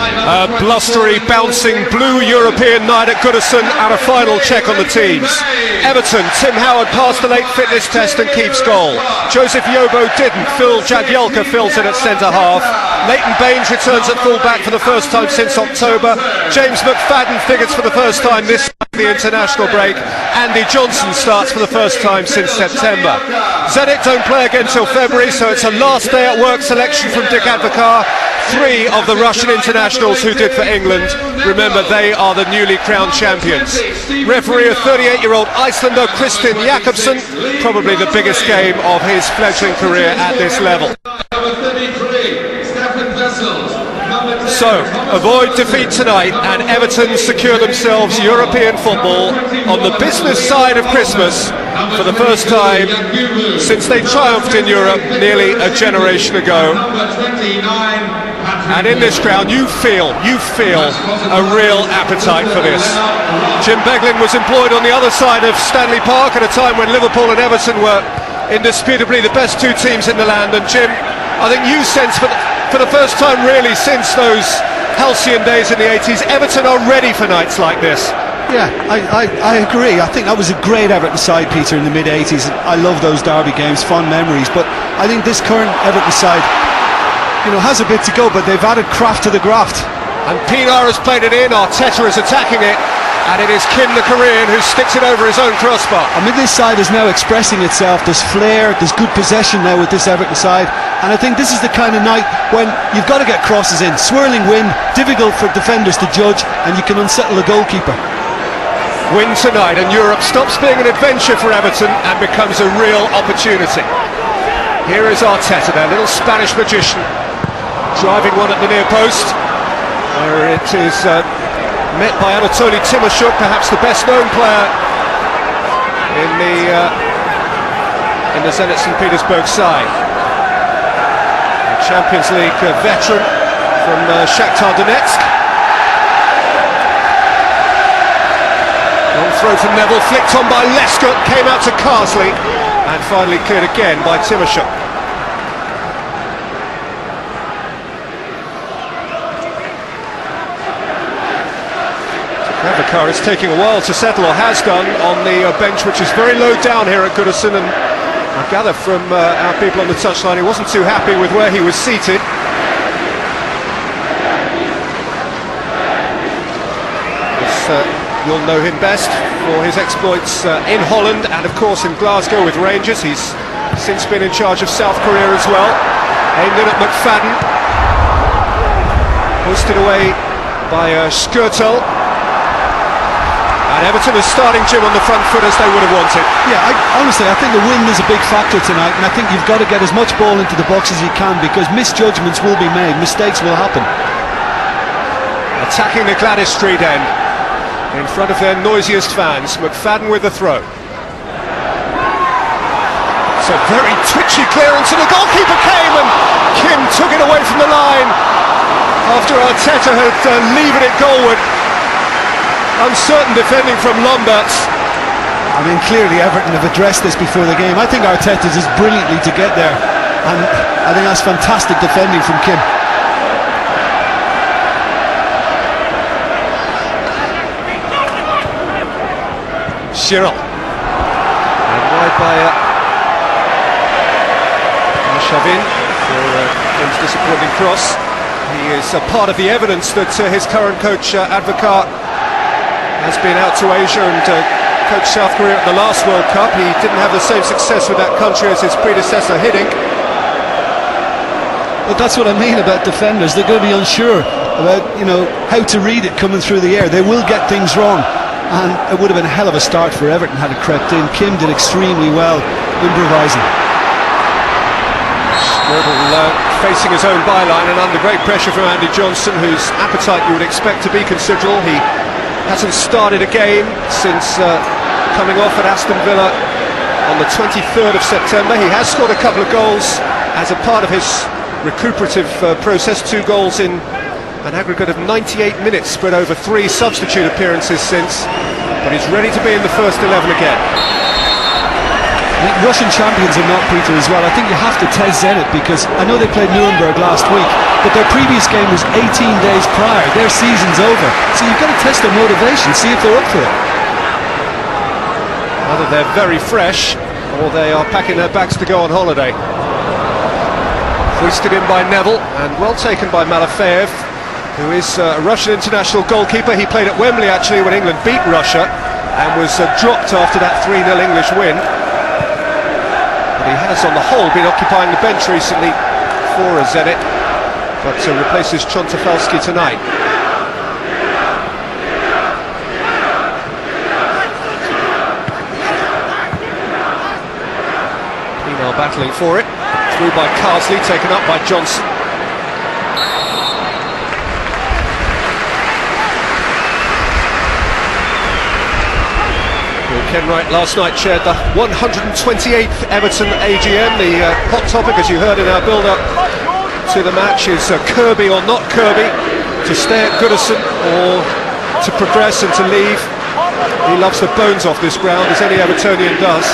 A blustery, bouncing blue European night at Goodison and a final check on the teams. Everton, Tim Howard passed the late fitness test and keeps goal. Joseph Yobo didn't. Phil Jagielka fills in at centre-half. Leighton Baines returns at full-back for the first time since October. James McFadden figures for the first time this the international break. Andy Johnson starts for the first time since September. Zenit don't play again till February, so it's a last day at work selection from Dick Advocaat. 3 of the Russian internationals who did for England. Remember, they are the newly crowned champions. Referee, a 38-year-old Icelander, Kristin Jakobsen, probably the biggest game of his fledgling career at this level. So, avoid defeat tonight and Everton secure themselves European football on the business side of Christmas for the first time since they triumphed in Europe nearly a generation ago. And in this crowd you feel a real appetite for this. Jim Beglin was employed on the other side of Stanley Park at a time when Liverpool and Everton were indisputably the best 2 teams in the land, and Jim, I think you sense for the first time really since those halcyon days in the 80s, Everton are ready for nights like this. Yeah, I agree. I think that was a great Everton side, Peter, in the mid-80s. I love those derby games, fond memories, but I think this current Everton side, has a bit to go, but they've added craft to the graft. And Pinar has played it in, Arteta is attacking it, and it is Kim the Korean who sticks it over his own crossbar. I mean, this side is now expressing itself. There's flair, there's good possession now with this Everton side, and I think this is the kind of night when you've got to get crosses in. Swirling wind, difficult for defenders to judge, and you can unsettle a goalkeeper. Win tonight and Europe stops being an adventure for Everton and becomes a real opportunity. Here is Arteta, their little Spanish magician, driving one at the near post, where it is met by Anatoly Timoshuk, perhaps the best known player in the Zenit St. Petersburg side. A Champions League veteran from Shakhtar Donetsk. Long throw from Neville, flicked on by Lescott, came out to Carsley, and finally cleared again by Timoshuk. Advocaat is taking a while to settle, or has done, on the bench, which is very low down here at Goodison, and I gather from our people on the touchline he wasn't too happy with where he was seated. You'll know him best for his exploits in Holland and of course in Glasgow with Rangers. He's since been in charge of South Korea as well. Aimed in at McFadden, hoisted away by Skirtel. And Everton is starting, Jim, on the front foot as they would have wanted. Yeah, honestly, I think the wind is a big factor tonight, and I think you've got to get as much ball into the box as you can, because misjudgments will be made, mistakes will happen. Attacking the Gladys Street end, in front of their noisiest fans. McFadden with the throw. It's a very twitchy clearance, and the goalkeeper came, and Kim took it away from the line after Arteta had levered it goalward. Uncertain defending from Lomberts. I mean, clearly Everton have addressed this before the game. I think Arteta does brilliantly to get there, and I think that's fantastic defending from Kim. Cahill, and wide by Shavin for Kim's disappointing cross. He is a part of the evidence that his current coach Advocaat has been out to Asia and coached South Korea at the last World Cup. He didn't have the same success with that country as his predecessor Hiddink. But that's what I mean about defenders. They're going to be unsure about, how to read it coming through the air. They will get things wrong, and it would have been a hell of a start for Everton had it crept in. Kim did extremely well improvising. Skirtle facing his own byline and under great pressure from Andy Johnson, whose appetite you would expect to be considerable. He hasn't started a game since coming off at Aston Villa on the 23rd of September. He has scored a couple of goals as a part of his recuperative process, 2 goals in an aggregate of 98 minutes spread over 3 substitute appearances since, but he's ready to be in the first 11 again. I think Russian champions are not, Peter, as well. I think you have to test Zenit, because I know they played Nuremberg last week, but their previous game was 18 days prior. Their season's over. So you've got to test their motivation, see if they're up for it. Either they're very fresh, or they are packing their bags to go on holiday. Hoisted in by Neville, and well taken by Malafeyev, who is a Russian international goalkeeper. He played at Wembley, actually, when England beat Russia, and was dropped after that 3-0 English win. But he has, on the whole, been occupying the bench recently for Zenit, but replaces Chontafalski tonight. Petersburg battling for it. Through by Carsley, taken up by Johnson. Kenwright last night chaired the 128th Everton AGM. The hot topic, as you heard in our build-up to the match, is Kirby or not Kirby, to stay at Goodison or to progress and to leave. He loves the bones off this ground, as any Evertonian does.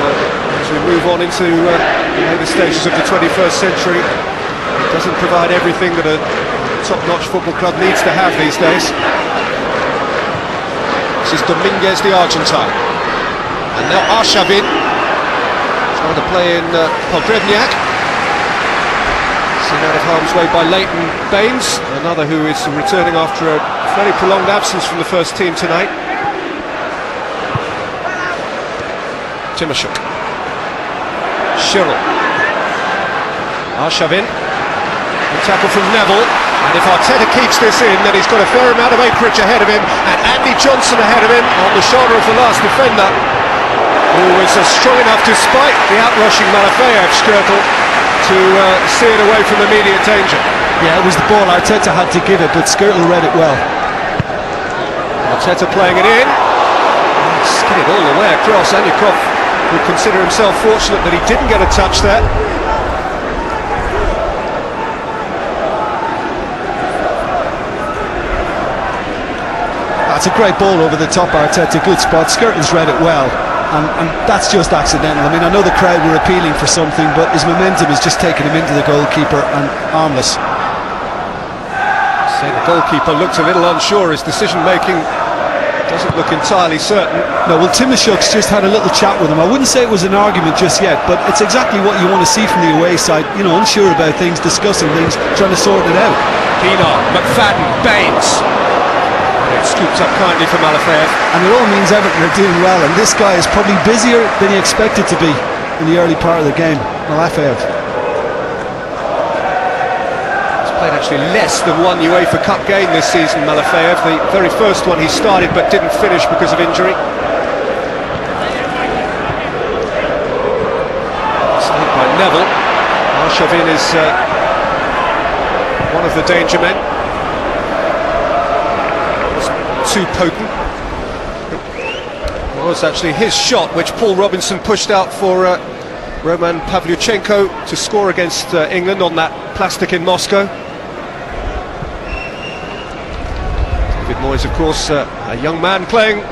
But, as we move on into the later stages of the 21st century, it doesn't provide everything that a top-notch football club needs to have these days. This is Dominguez, the Argentine, and now Arshavin trying to play in Pogrebniak, seen out of harm's way by Leighton Baines, another who is returning after a fairly prolonged absence from the first team tonight. Timoshuk, Shirl, Arshavin, a tackle from Neville. And if Arteta keeps this in, then he's got a fair amount of acreage ahead of him, and Andy Johnson ahead of him on the shoulder of the last defender, who was strong enough, despite the outrushing Malafeyev Skirtle, to steer it away from immediate danger. Yeah, it was the ball Arteta had to give it, but Skirtle read it well. Arteta playing it in, skidded all the way across. Anyukov would consider himself fortunate that he didn't get a touch there. It's a great ball over the top, Arteta, good spot. Skirtle's read it well, and that's just accidental. I mean, I know the crowd were appealing for something, but his momentum has just taken him into the goalkeeper and harmless. So the goalkeeper looked a little unsure. His decision-making doesn't look entirely certain. No, well, Timoshuk's just had a little chat with him. I wouldn't say it was an argument just yet, but it's exactly what you want to see from the away side. You know, unsure about things, discussing things, trying to sort it out. Pienaar, McFadden, Baines. Scooped up kindly for Malafeyev. And it all means Everton are doing well, and this guy is probably busier than he expected to be in the early part of the game. Malafeyev. He's played actually less than one UEFA Cup game this season, Malafeyev. The very first one he started but didn't finish because of injury. Saved by Neville. Arshavin is one of the danger men. Too potent. It was actually his shot which Paul Robinson pushed out for Roman Pavlyuchenko to score against England on that plastic in Moscow. David Moyes, of course, a young man playing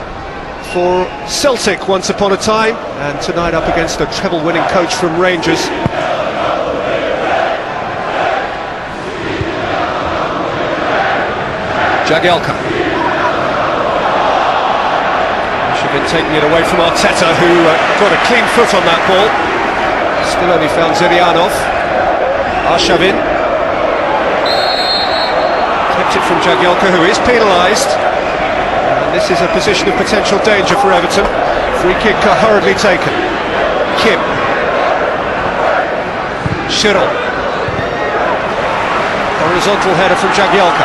for Celtic once upon a time, and tonight up against a treble-winning coach from Rangers. Jagielka. Been taking it away from Arteta, who got a clean foot on that ball. Still only found Zirianov. Arshavin kept it from Jagielka, who is penalised. And this is a position of potential danger for Everton. Free kick hurriedly taken. Kim. Shirl. Horizontal header from Jagielka.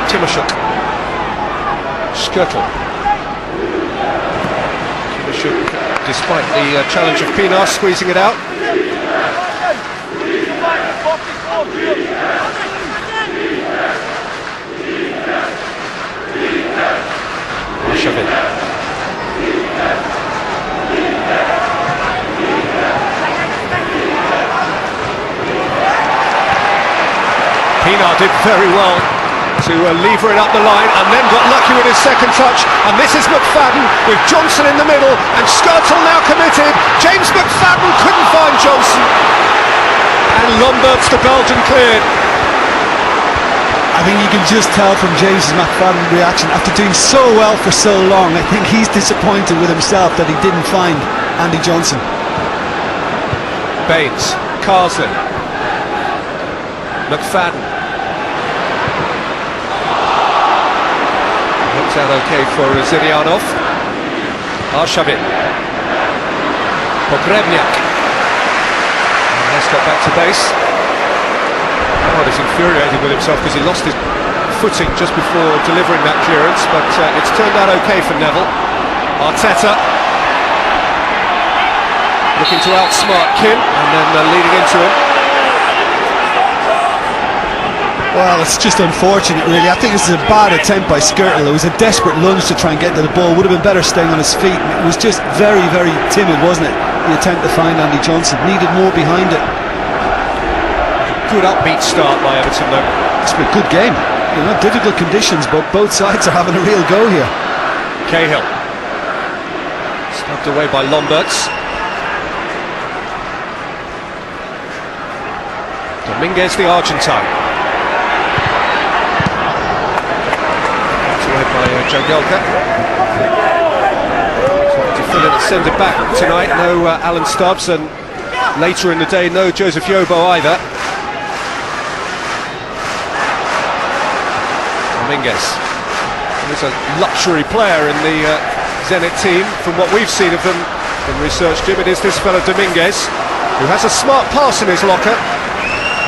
Timoshuk. Skirtle. Despite the challenge of Pienaar, squeezing it out. Arshavin. Pienaar did very well to lever it up the line, and then got lucky with his second touch, and this is McFadden with Johnson in the middle, and Skirtle now committed. James McFadden couldn't find Johnson, and Lombert's the Belgian cleared. I think you can just tell from James McFadden's reaction after doing so well for so long. I think he's disappointed with himself that he didn't find Andy Johnson. Baines, Carsley, McFadden. Works out okay for Zirianov. Arshavin, Pogrebniak. Let's get back to base. Oh, he's infuriated with himself because he lost his footing just before delivering that clearance, but it's turned out okay for Neville. Arteta looking to outsmart Kim and then leading into him. Well, it's just unfortunate, really. I think this is a bad attempt by Skirtle. It was a desperate lunge to try and get to the ball. Would have been better staying on his feet. It was just very, very timid, wasn't it? The attempt to find Andy Johnson. Needed more behind it. Good upbeat start by Everton, though. It's been a good game. You know, difficult conditions, but both sides are having a real go here. Cahill, snubbed away by Lomberts. Dominguez, the Argentine. That's away by Jagielka. To fill in at centre back tonight, no Alan Stubbs, and later in the day, no Joseph Yobo either. Dominguez. He's a luxury player in the Zenit team. From what we've seen of them in research, Jim, it is this fellow Dominguez, who has a smart pass in his locker.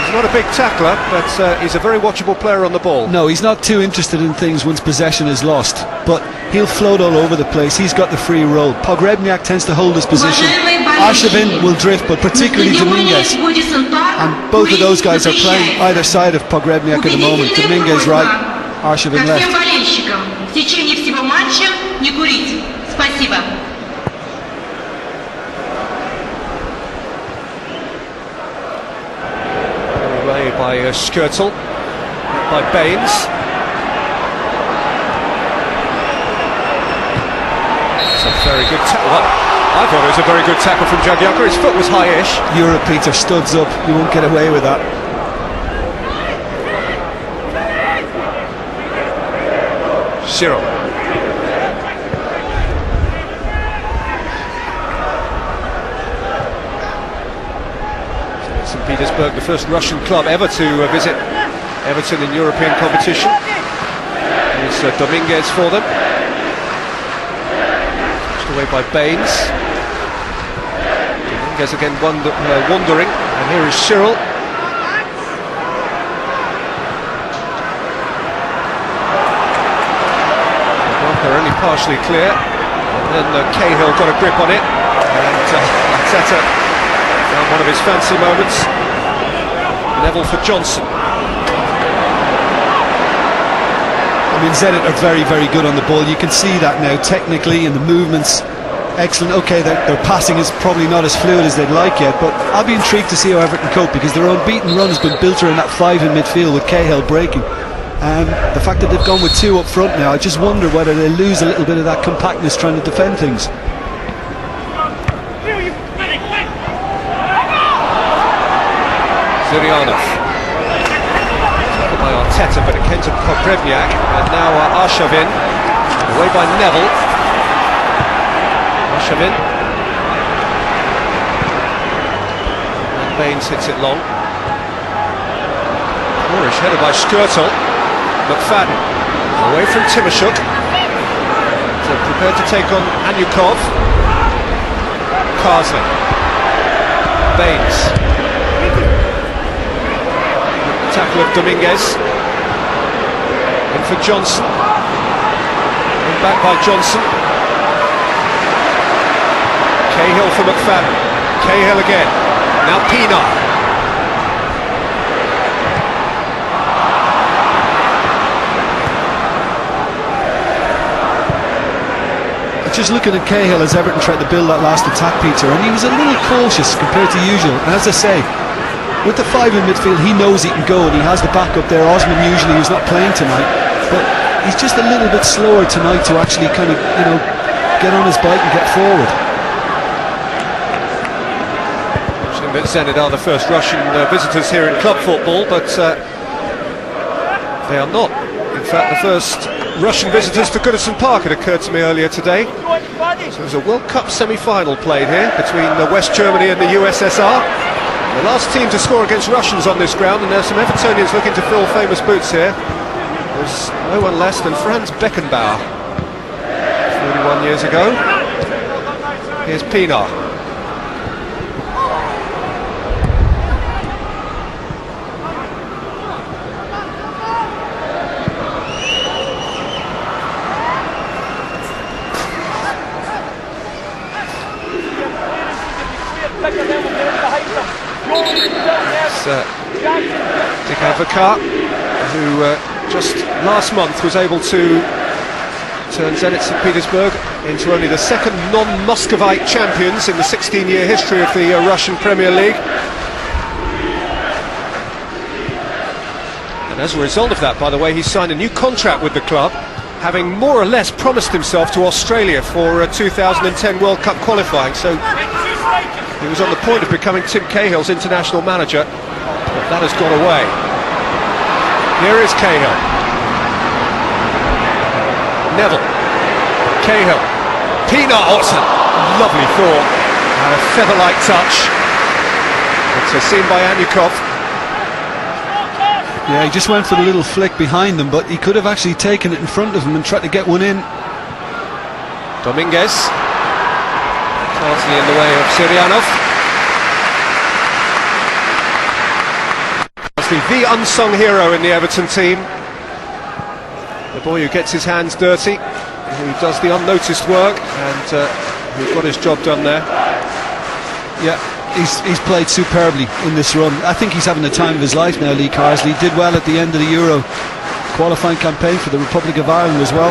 He's not a big tackler, but he's a very watchable player on the ball. No, he's not too interested in things once possession is lost, but he'll float all over the place. He's got the free roll. Pogrebniak tends to hold his position. Arshavin will drift, but particularly Dominguez. And both of those guys are playing either side of Pogrebniak at the moment. Dominguez right, Arshavin left. Away by Skirtle, by Baines. It's a very good tackle. Well, I thought it was a very good tackle from Jagielka. His foot was high-ish. Europe, Peter, studs up. You won't get away with that. Cyril. St. Petersburg, the first Russian club ever to visit Everton in European competition. Here's Dominguez for them. Pushed away by Baines. Dominguez again wandering, and here is Cyril. They're only partially clear, and then Cahill got a grip on it, and Arteta found one of his fancy moments. Level for Johnson. I mean, Zenit are very, very good on the ball. You can see that now, technically, and the movements, excellent. Okay, their passing is probably not as fluid as they'd like yet, but I'll be intrigued to see how Everton cope, because their unbeaten run has been built around that five in midfield with Cahill breaking. And the fact that they've gone with two up front now, I just wonder whether they lose a little bit of that compactness trying to defend things. Zirianov. Tackled by Arteta, but it came to Pogrebniak, and now Arshavin, away by Neville. Arshavin. And Baines hits it long. Moorish headed by Skirtle. McFadden away from Timoshuk, so prepared to take on Anyukov. Carsley, Baines, tackle of Dominguez, in for Johnson, and back by Johnson. Cahill for McFadden, Cahill again, now Pienaar. Just looking at Cahill as Everton tried to build that last attack, Peter, and he was a little cautious compared to usual. And as I say, with the five in midfield, he knows he can go, and he has the backup there. Osman usually, who's not playing tonight, but he's just a little bit slower tonight to actually kind of, get on his bike and get forward. Zenit are the first Russian visitors here in club football, but they are not, in fact, the first Russian visitors to Goodison Park. It occurred to me earlier today. So there's a World Cup semi-final played here between West Germany and the USSR. The last team to score against Russians on this ground, and there's some Evertonians looking to fill famous boots here. There's no one less than Franz Beckenbauer, 41 years ago. Here's Pienaar. Who just last month was able to turn Zenit St. Petersburg into only the second non-Muscovite champions in the 16-year history of the Russian Premier League. And as a result of that, by the way, he signed a new contract with the club, having more or less promised himself to Australia for 2010 World Cup qualifying. So he was on the point of becoming Tim Cahill's international manager, but that has gone away. Here is Cahill. Neville. Cahill. Pienaar. Oh, it's a lovely thought. And a feather-like touch. It's seen by Anyukov. Yeah, he just went for the little flick behind them, but he could have actually taken it in front of him and tried to get one in. Dominguez. Hardly in the way of Sirianov. The unsung hero in the Everton team, the boy who gets his hands dirty, who does the unnoticed work, and who got his job done there. Yeah, he's played superbly in this run. I think he's having the time of his life now, Lee Carsley. He did well at the end of the Euro qualifying campaign for the Republic of Ireland as well,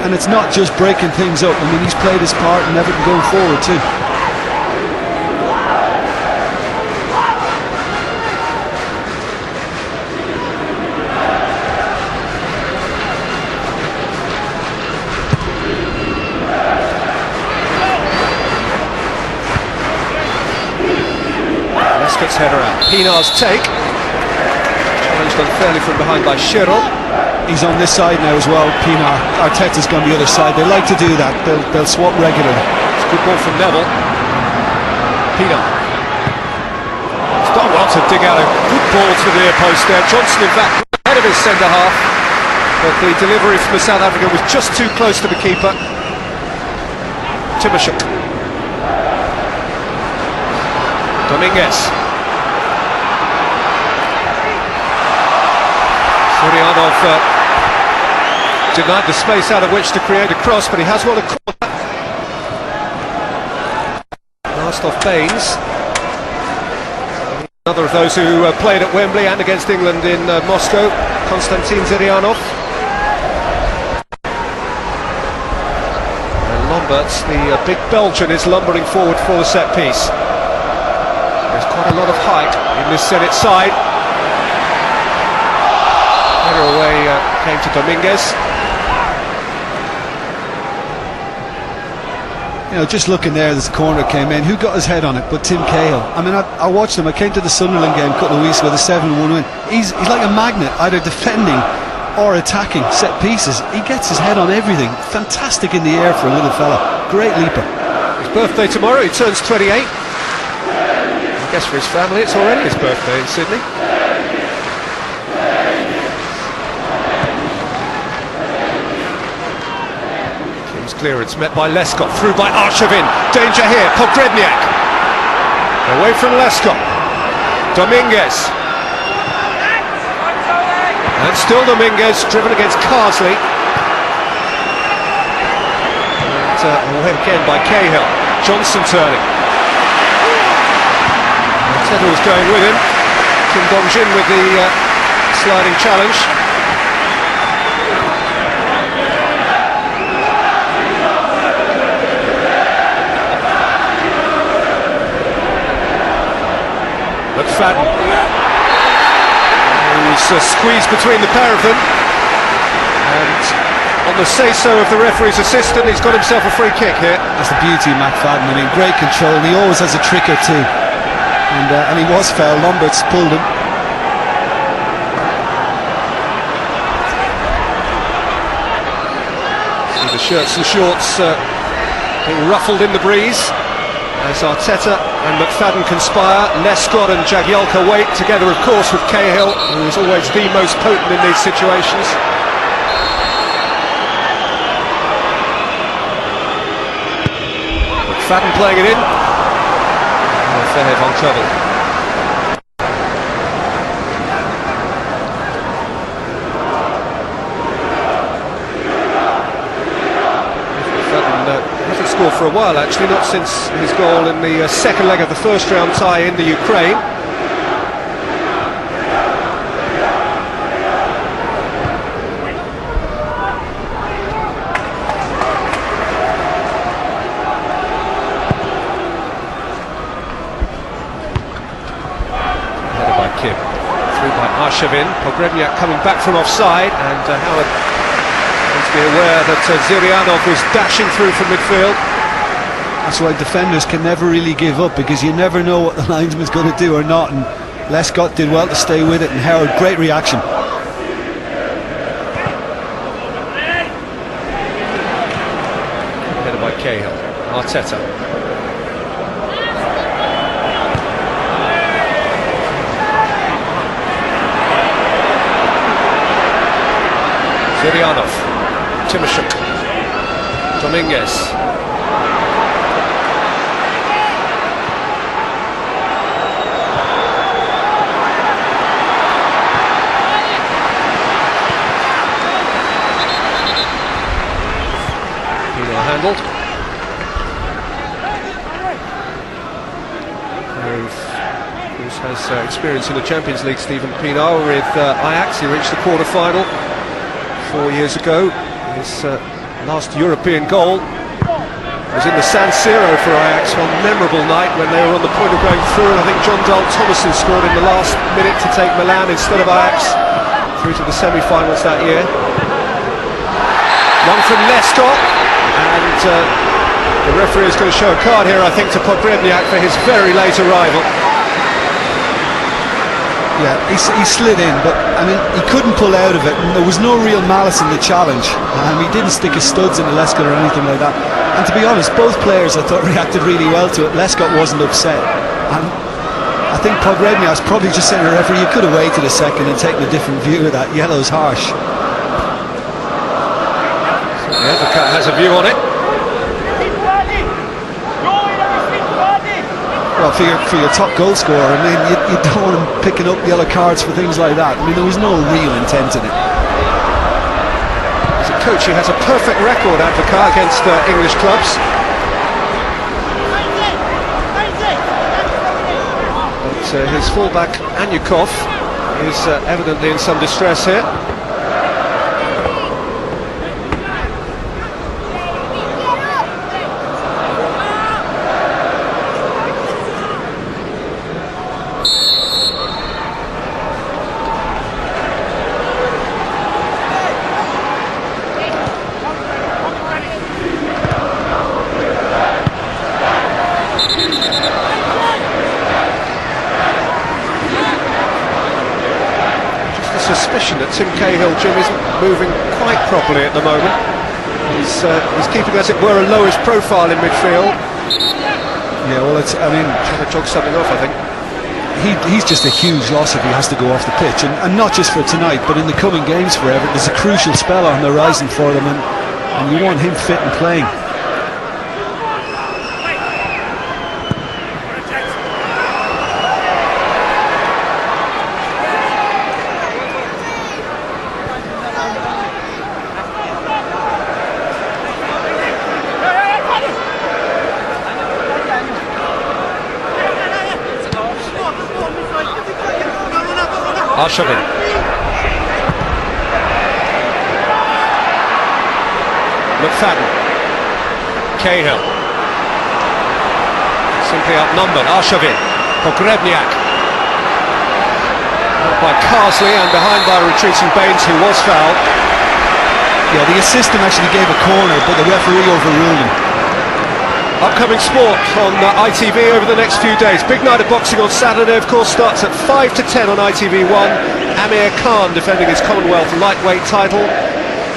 and it's not just breaking things up. I mean, he's played his part in Everton going forward too. Header out. Pienaar's take. Challenged unfairly from behind by Cahill. He's on this side now as well, Pienaar. Arteta's gone the other side. They like to do that. They'll swap regularly. It's a good ball from Neville. Pienaar. He's done well to dig out a good ball to the near post there. Johnson, in fact, ahead of his centre half, but the delivery from the South African was just too close to the keeper. Timashuk. Dominguez. Surianov denied the space out of which to create a cross, but he has won a corner. Last off Baines. Another of those who played at Wembley and against England in Moscow, Konstantin Surianov. And Lomberts, the big Belgian, is lumbering forward for the set piece. There's quite a lot of height in this Zenit side. Header away came to Dominguez. Just looking there, this corner came in. Who got his head on it but Tim Cahill? I mean, I watched him. I came to the Sunderland game a couple of weeks ago, the 7-1 win. He's like a magnet, either defending or attacking set pieces. He gets his head on everything. Fantastic in the air for a little fella. Great leaper. His birthday tomorrow, he turns 28. I guess for his family it's already his birthday in Sydney. King's clearance met by Lescott, through by Arshavin. Danger here, Pogrebniak. Away from Lescott. Dominguez. And still Dominguez, driven against Carsley. And away again by Cahill. Johnson turning. Settle was going with him. Kim Dong-jin with the sliding challenge. McFadden, who's squeezed between the pair of them. And on the say-so of the referee's assistant, he's got himself a free kick here. That's the beauty of McFadden. I mean, great control, and he always has a trick or two. And he was fouled. Lombert's pulled him. See the shirts and shorts being ruffled in the breeze as Arteta and McFadden conspire. Lescott and Jagielka wait together, of course, with Cahill, who is always the most potent in these situations. McFadden playing it in. Fair on trouble. Hasn't scored for a while, actually, not since his goal in the second leg of the first round tie in the Ukraine. Headed by Kim, through by Arshavin. Pogrebniak coming back from offside, and Howard be aware that Zurianov was dashing through from midfield. That's why defenders can never really give up, because you never know what the linesman's going to do or not, and Lescott did well to stay with it, and Howard, great reaction. Headed by Cahill. Arteta. Zurianov. Timoshuk, Dominguez. Pino handled. Who has experience in the Champions League, Stephen Pino, with Ajax. He reached the quarter-final 4 years ago. His last European goal was in the San Siro for Ajax, one memorable night when they were on the point of going through, and I think John Dahl Thomason scored in the last minute to take Milan instead of Ajax through to the semi-finals that year. One from Lescott, and the referee is going to show a card here, I think, to Pogrebniak for his very late arrival. Yeah, he slid in, but I mean, he couldn't pull out of it, and there was no real malice in the challenge. He didn't stick his studs into Lescott or anything like that. And to be honest, both players, I thought, reacted really well to it. Lescott wasn't upset, and I think Pogrebniak's probably just saying to the referee, you could have waited a second and taken a different view of that. Yellow's harsh. Yeah, the cat has a view on it. Well, for your top goal scorer, I mean, you don't want him picking up yellow cards for things like that. I mean, there was no real intent in it. As a coach, he has a perfect record, Advocat, against English clubs. But his fullback, Anyukov, is evidently in some distress here. Suspicion that Tim Cahill, Jim, isn't moving quite properly at the moment. He's keeping, as it were, a lowest profile in midfield. Yeah, well, I mean, trying to jog something off, I think. He's just a huge loss if he has to go off the pitch, and not just for tonight, but in the coming games for Everton. There's a crucial spell on the horizon for them, and you want him fit and playing. Arshavin. McFadden. Cahill. Simply outnumbered. Arshavin. Pogrebniak. By Carsley and behind by retreating Baines, who was fouled. Yeah, the assistant actually gave a corner, but the referee overruled him. Upcoming sport on ITV over the next few days. Big night of boxing on Saturday, of course, starts at 5 to 10 on ITV1. Amir Khan defending his Commonwealth lightweight title.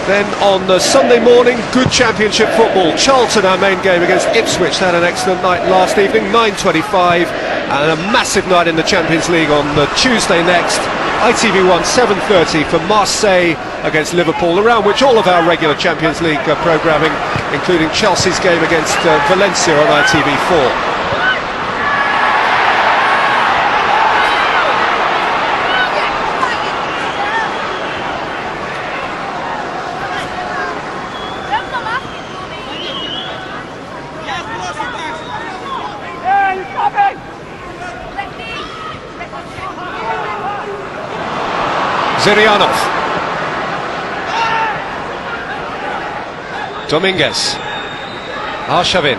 Then on Sunday morning, good championship football. Charlton, our main game, against Ipswich. They had an excellent night last evening, 9:25. And a massive night in the Champions League on Tuesday next. ITV1 7:30 for Marseille against Liverpool, around which all of our regular Champions League programming, including Chelsea's game against Valencia on ITV4. Zirianov, Dominguez, Arshavin,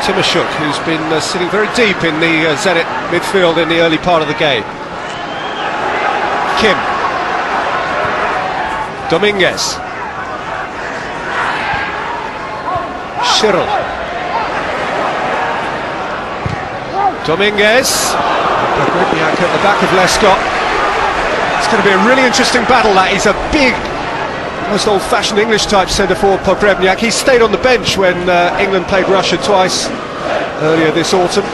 Timoshuk, who's been sitting very deep in the Zenit midfield in the early part of the game. Kim, Dominguez, Shirl, Dominguez, Pogrebniak at the back of Lescott. It's going to be a really interesting battle, that. He's a big, most old-fashioned English-type centre-forward, Pogrebniak. He stayed on the bench when England played Russia twice earlier this autumn.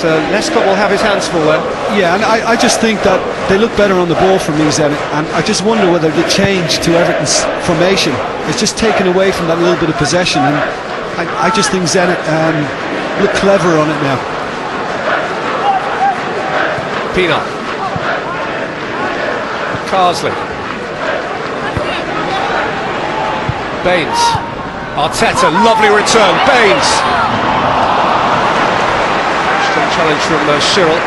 And Lescott will have his hands full there. Yeah, and I just think that they look better on the ball for me, Zenit, and I just wonder whether the change to Everton's formation is just taken away from that little bit of possession, and I just think Zenit look clever on it now. Pienaar, Carsley, Baines, Arteta, lovely return, Baines. Strong challenge from Shirl.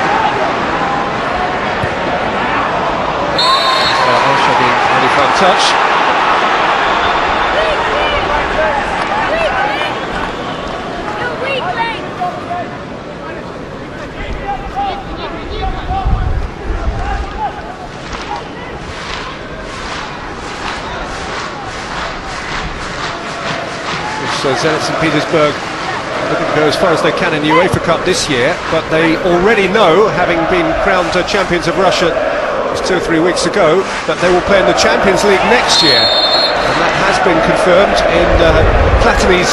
Arshavin, really fun touch. So Zenit St. Petersburg looking to go as far as they can in the Uefa Cup this year, but they already know, having been crowned champions of Russia just 2 or 3 weeks ago, that they will play in the Champions League next year, and that has been confirmed in Platini's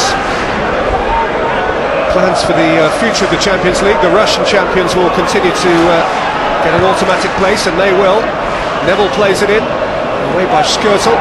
plans for the future of the Champions League. The Russian champions will continue to get an automatic place, and they will. Neville plays it in, away by Skirtle.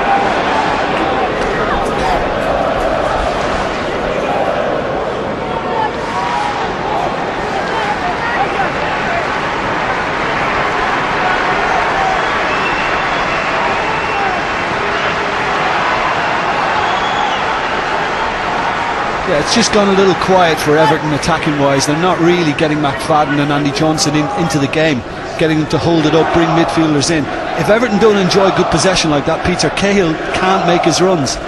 Yeah, it's just gone a little quiet for Everton attacking-wise. They're not really getting McFadden and Andy Johnson into the game, getting them to hold it up, bring midfielders in. If Everton don't enjoy good possession like that, Peter, Cahill can't make his runs.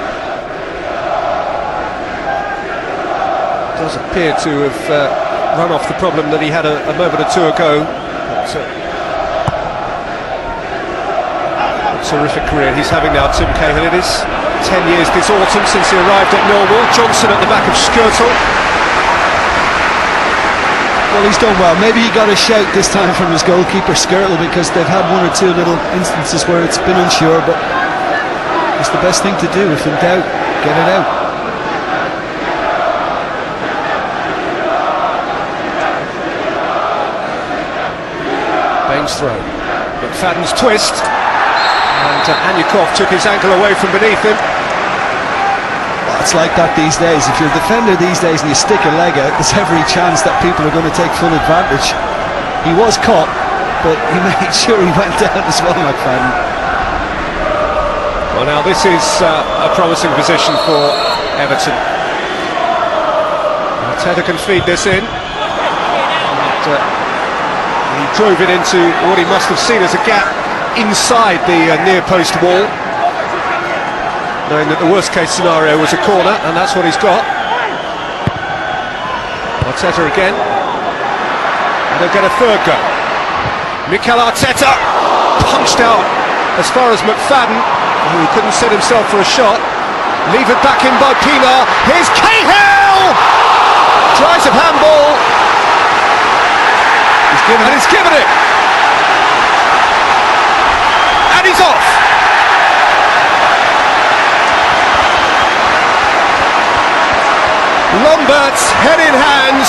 Does appear to have run off the problem that he had a moment or two ago. But, terrific career he's having now, Tim Cahill. It is 10 years this autumn since he arrived at Millwall. Johnson at the back of Skirtle. Well, he's done well. Maybe he got a shout this time from his goalkeeper Skirtle, because they've had 1 or 2 little instances where it's been unsure, but it's the best thing to do. If in doubt, get it out. Baines throw, McFadden's twist, and Anyukov took his ankle away from beneath him. Well, it's like that these days. If you're a defender these days and you stick a leg out, there's every chance that people are going to take full advantage. He was caught, but he made sure he went down as well, McFadden. Well, now this is a promising position for Everton. Arteta can feed this in. And, he drove it into what he must have seen as a gap inside the near post wall, knowing that the worst case scenario was a corner, and that's what he's got. Arteta again, and they'll get a third go. Mikel Arteta punched out as far as McFadden. Oh, he couldn't set himself for a shot. Leave it back in by Pinar. Here's Cahill! Tries of handball. He's given it. And he's off. Lombert's head in hands.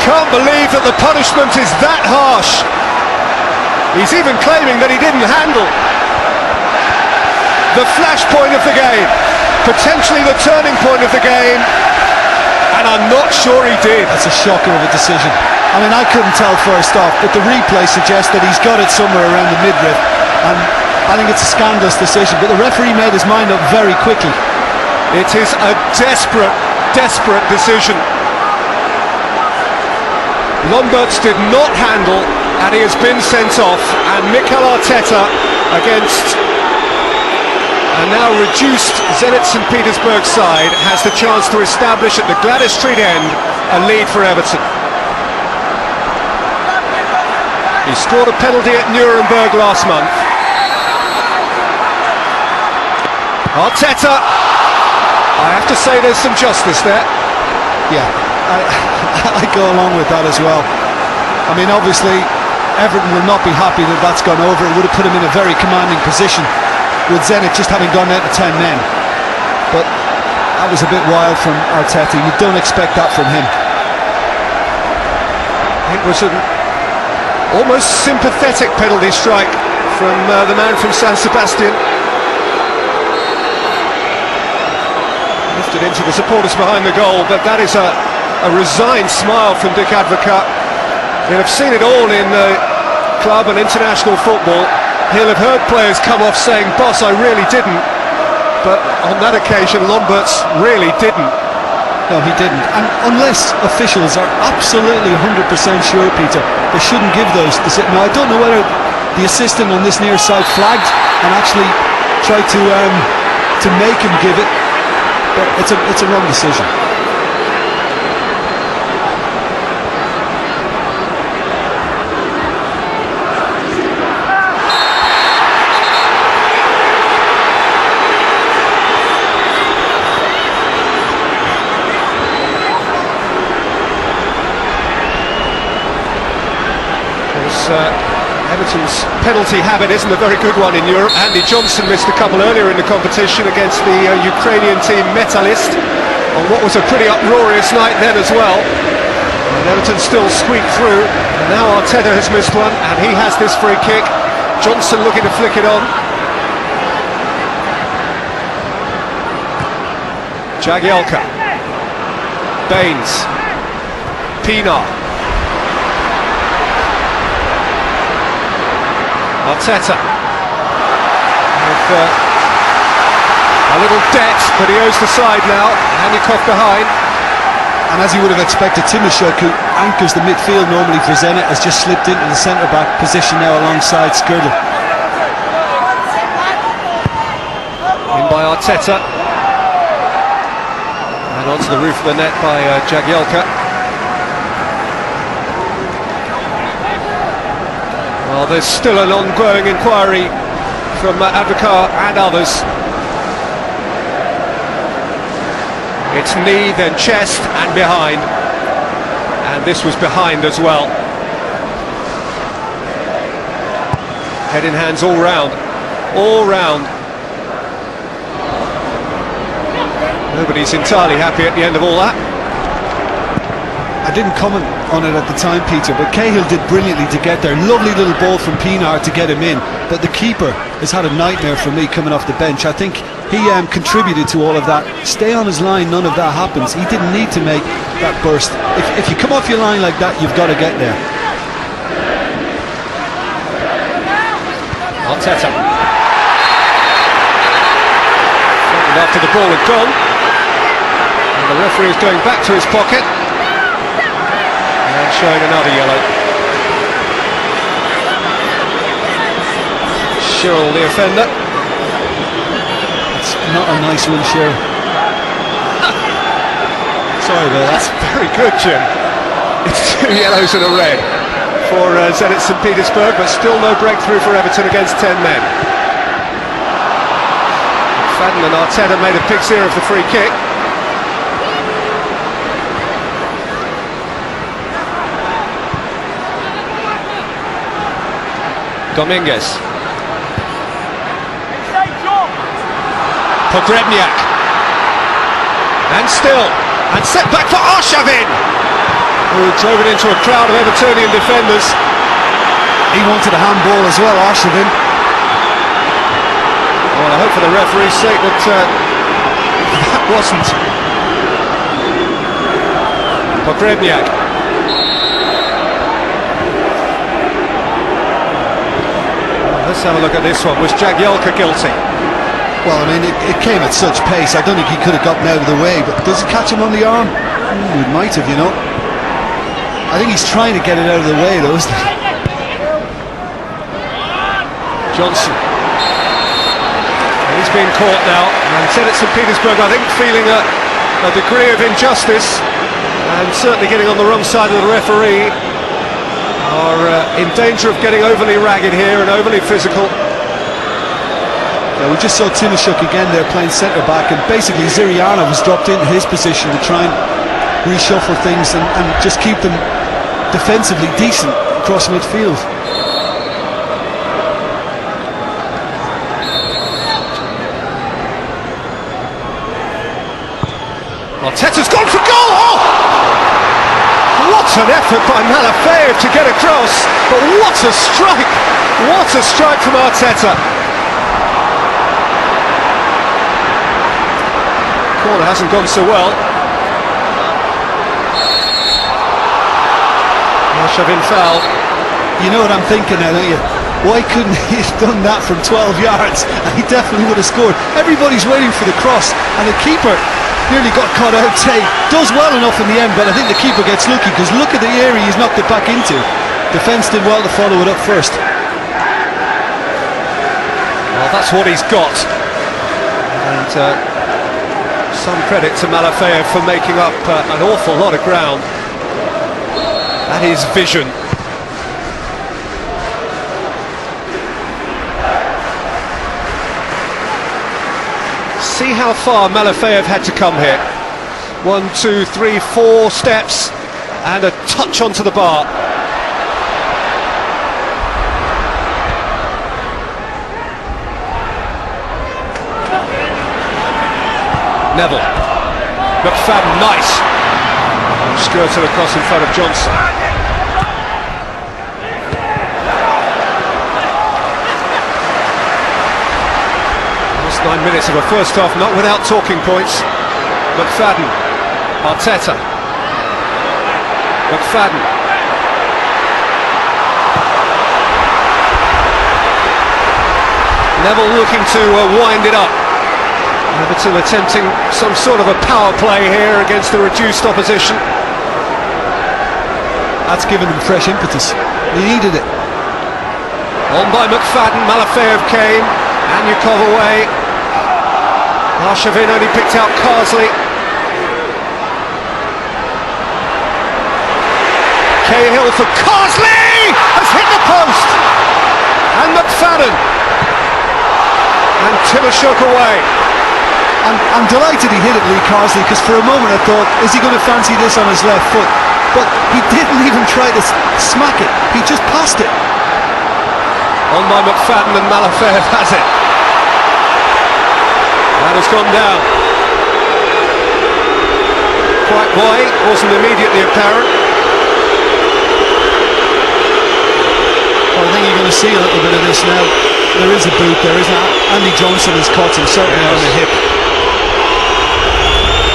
Can't believe that the punishment is that harsh. He's even claiming that he didn't handle. The flashpoint of the game, potentially the turning point of the game, and I'm not sure he did. That's a shocker of a decision. I mean, I couldn't tell first off, but the replay suggests that he's got it somewhere around the midriff, and I think it's a scandalous decision, but the referee made his mind up very quickly. It is a desperate, desperate decision. Lomberts did not handle, and he has been sent off, and Mikel Arteta against a now reduced Zenit St. Petersburg side has the chance to establish at the Gladys Street end a lead for Everton. He scored a penalty at Nuremberg last month. Arteta, I have to say there's some justice there. Yeah, I go along with that as well. I mean, obviously Everton will not be happy that that's gone over. It would have put him in a very commanding position with Zenit just having gone out to 10 men. But that was a bit wild from Arteta. You don't expect that from him. It was an almost sympathetic penalty strike from the man from San Sebastian. Lifted into the supporters behind the goal, but that is a resigned smile from Dick Advocat. He'll have seen it all in club and international football. He'll have heard players come off saying, "Boss, I really didn't." But on that occasion, Lomberts really didn't. No, he didn't. And unless officials are absolutely 100% sure, Peter, they shouldn't give those. Now, I don't know whether the assistant on this near side flagged and actually tried to make him give it, but it's a wrong decision. Everton's penalty habit isn't a very good one in Europe. Andy Johnson missed a couple earlier in the competition against the Ukrainian team Metalist on what was a pretty uproarious night then as well. And Everton still squeaked through. And now Arteta has missed one, and he has this free kick. Johnson looking to flick it on. Jagielka, Baines, Pinar, Arteta with a little debt, but he owes the side now. Handikoff behind. And as you would have expected, Timoshuk, who anchors the midfield normally for Zenit, has just slipped into the centre-back position now alongside Skirtle. In by Arteta. And onto the roof of the net by Jagielka. Well, there's still an ongoing inquiry from Advocat and others. It's knee, then chest and behind. And this was behind as well. Head in hands all round. All round. Nobody's entirely happy at the end of all that. I didn't comment on it at the time, Peter, but Cahill did brilliantly to get there. Lovely little ball from Pinar to get him in, but the keeper has had a nightmare for me coming off the bench. I think he contributed to all of that. Stay on his line, none of that happens. He didn't need to make that burst. If you come off your line like that, you've got to get there. Arteta. After the ball had gone, and the referee is going back to his pocket and showing another yellow. Sherrill, the offender. It's not a nice one, Sherrill. Sorry about that. That's very good, Jim. It's 2 yellows and a red. for Zenit St. Petersburg, but still no breakthrough for Everton against 10 men. Fadden and Arteta made a pig's ear of the free kick. Dominguez. Pogrebniak. And still. And set back for Arshavin, who drove it into a crowd of Evertonian defenders. He wanted a handball as well, Arshavin. Well, I hope for the referee's sake that that wasn't. Pogrebniak. Let's have a look at this one. Was Jagielka guilty? Well, I mean, it came at such pace, I don't think he could have gotten out of the way, but does it catch him on the arm? It might have, you know. I think he's trying to get it out of the way, though, isn't he? Johnson. He's been caught now, and Zenit St. Petersburg, I think, feeling a degree of injustice, and certainly getting on the wrong side of the referee, are in danger of getting overly ragged here and overly physical. Yeah, we just saw Timoshuk again there playing centre-back, and basically Ziriana was dropped into his position to try and reshuffle things and just keep them defensively decent across midfield. Arteta's gone for goal! Oh! What an effort by Malafeyev to get across, but what a strike! What a strike from Arteta! Corner hasn't gone so well. Arshavin fouled. You know what I'm thinking now, don't you? Why couldn't he have done that from 12 yards? And he definitely would have scored. Everybody's waiting for the cross, and the keeper nearly got caught out. Does well enough in the end, but I think the keeper gets lucky, because look at the area he's knocked it back into. Defence did well to follow it up first. Well, that's what he's got. And some credit to Malafeyev for making up an awful lot of ground. That is vision. See how far Malafeyev had to come here. 1, 2, 3, 4 steps and a touch onto the bar. Neville. McFadden, nice. Skirted across in front of Johnson. Last 9 minutes of a first half, not without talking points. McFadden. Arteta. McFadden. Neville looking to wind it up. Everton attempting some sort of a power play here against the reduced opposition. That's given them fresh impetus. They needed it. On by McFadden, Malafeyev came, Anyukov away. Arshavin only picked out Carsley. Cahill for Carsley! Has hit the post! And McFadden. And Timoshuk away. I'm delighted he hit it, Lee Carsley, because for a moment I thought, is he going to fancy this on his left foot? But he didn't even try to smack it, he just passed it. On by McFadden, and Malafeyev has it. That has gone down. Quite why, wasn't immediately apparent. Well, I think you're going to see a little bit of this now. There is a boot there, isn't it? Andy Johnson has caught him certainly on the hip.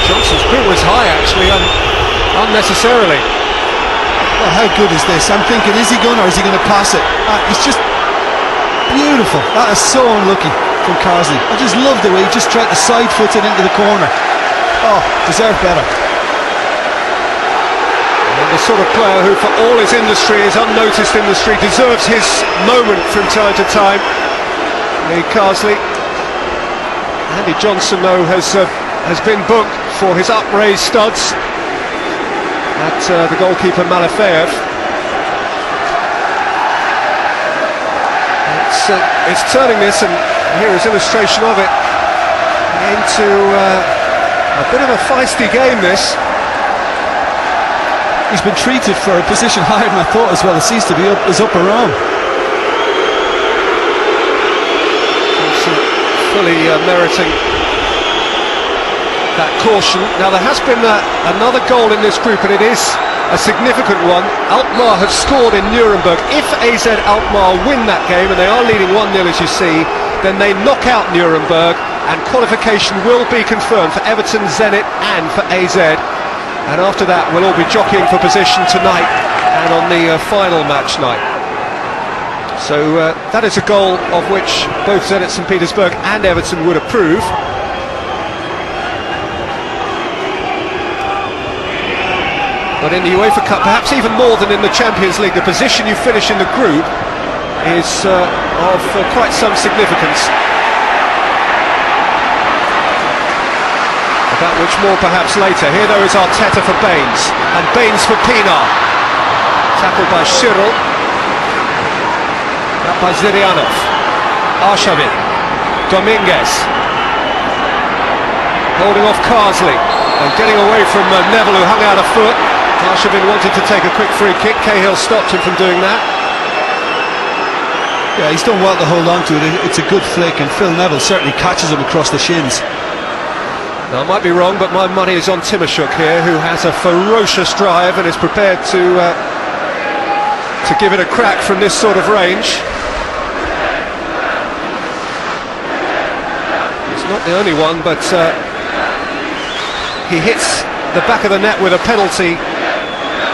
Johnson's boot was high, actually, unnecessarily. Well, how good is this? I'm thinking, is he going or is he going to pass it? It's just beautiful. That is so unlucky from Carsley. I just love the way he just tried to side foot it into the corner. Oh, deserved better. And the sort of player who, for all his industry, his unnoticed industry, deserves his moment from time to time. Lee Carsley. Andy Johnson, though, has been booked for his upraised studs at the goalkeeper Malafeyev. It's turning this, and here is illustration of it, into a bit of a feisty game, this. He's been treated for a position higher than I thought as well. It seems to be his upper arm. Fully meriting that caution. Now there has been another goal in this group, and it is a significant one. Alkmaar have scored in Nuremberg. If AZ Alkmaar win that game, and they are leading 1-0 as you see, then they knock out Nuremberg, and qualification will be confirmed for Everton, Zenit and for AZ. And after that we'll all be jockeying for position tonight and on the final match night. So that is a goal of which both Zenit St. Petersburg and Everton would approve. But in the UEFA Cup, perhaps even more than in the Champions League, the position you finish in the group is of quite some significance. About which more perhaps later. Here though is Arteta for Baines, and Baines for Pinar. Tackled by Cahill. Up by Zirianov. Arshavin. Dominguez. Holding off Carsley. And getting away from Neville, who hung out a foot. Arshavin wanted to take a quick free kick. Cahill stopped him from doing that. Yeah, he's done well to hold on to it. It's a good flick, and Phil Neville certainly catches him across the shins. Now, I might be wrong, but my money is on Timoshuk here, who has a ferocious drive and is prepared to give it a crack from this sort of range. It's not the only one, but he hits the back of the net with a penalty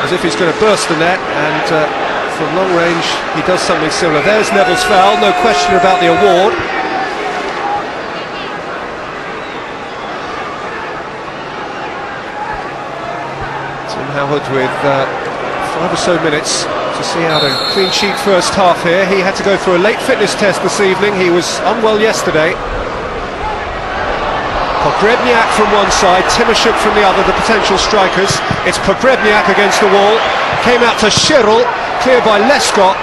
as if he's going to burst the net, and from long range he does something similar. There's Neville's foul, no question about the award. Tim Howard with 5 or so minutes to see out a clean sheet first half here. He had to go through a late fitness test this evening. He was unwell yesterday. Pogrebniak from one side, Timoshuk from the other, the potential strikers. It's Pogrebniak against the wall. Came out to Cahill, cleared by Lescott.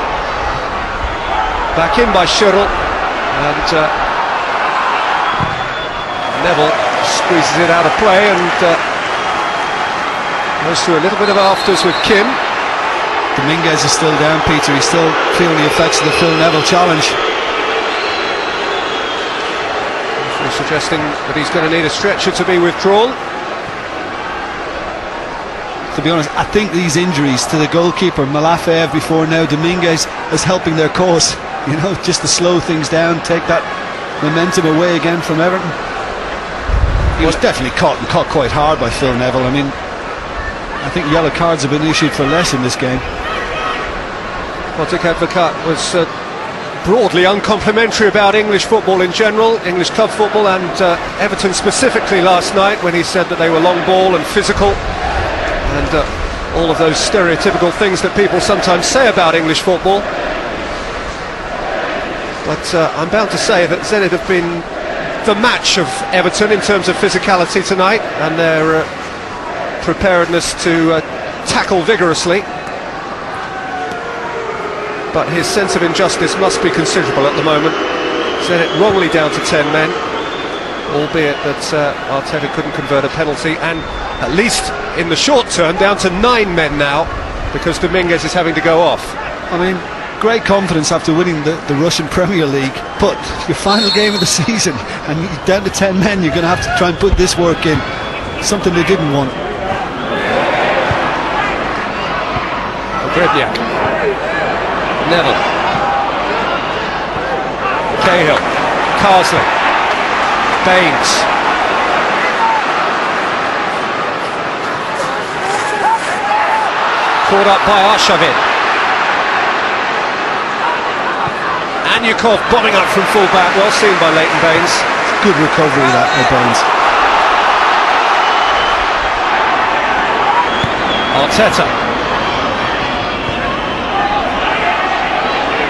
Back in by Cahill. And Neville squeezes it out of play and goes through a little bit of afters with Kim. Dominguez is still down, Peter. He's still feeling the effects of the Phil Neville challenge. Suggesting that he's going to need a stretcher to be withdrawn. To be honest, I think these injuries to the goalkeeper, Malafev before now, Dominguez, is helping their cause. You know, just to slow things down, take that momentum away again from Everton. He was definitely caught quite hard by Phil Neville. I mean, I think yellow cards have been issued for less in this game. Well, Dick Advocat was broadly uncomplimentary about English football in general, English club football, and Everton specifically last night, when he said that they were long ball and physical and all of those stereotypical things that people sometimes say about English football. But I'm bound to say that Zenit have been the match of Everton in terms of physicality tonight, and their preparedness to tackle vigorously. But his sense of injustice must be considerable at the moment. Zenit wrongly down to 10 men, albeit that Arteta couldn't convert a penalty, and at least in the short term down to 9 men now, because Dominguez is having to go off. I mean, great confidence after winning the Russian Premier League, but your final game of the season and you're down to 10 men, you're going to have to try and put this work in, something they didn't want. Pogrebniak. Neville. Cahill. Carsley. Baines. Caught up by Arshavin. Anyukov bombing up from full-back, well seen by Leighton Baines. Good recovery that by Baines. Arteta.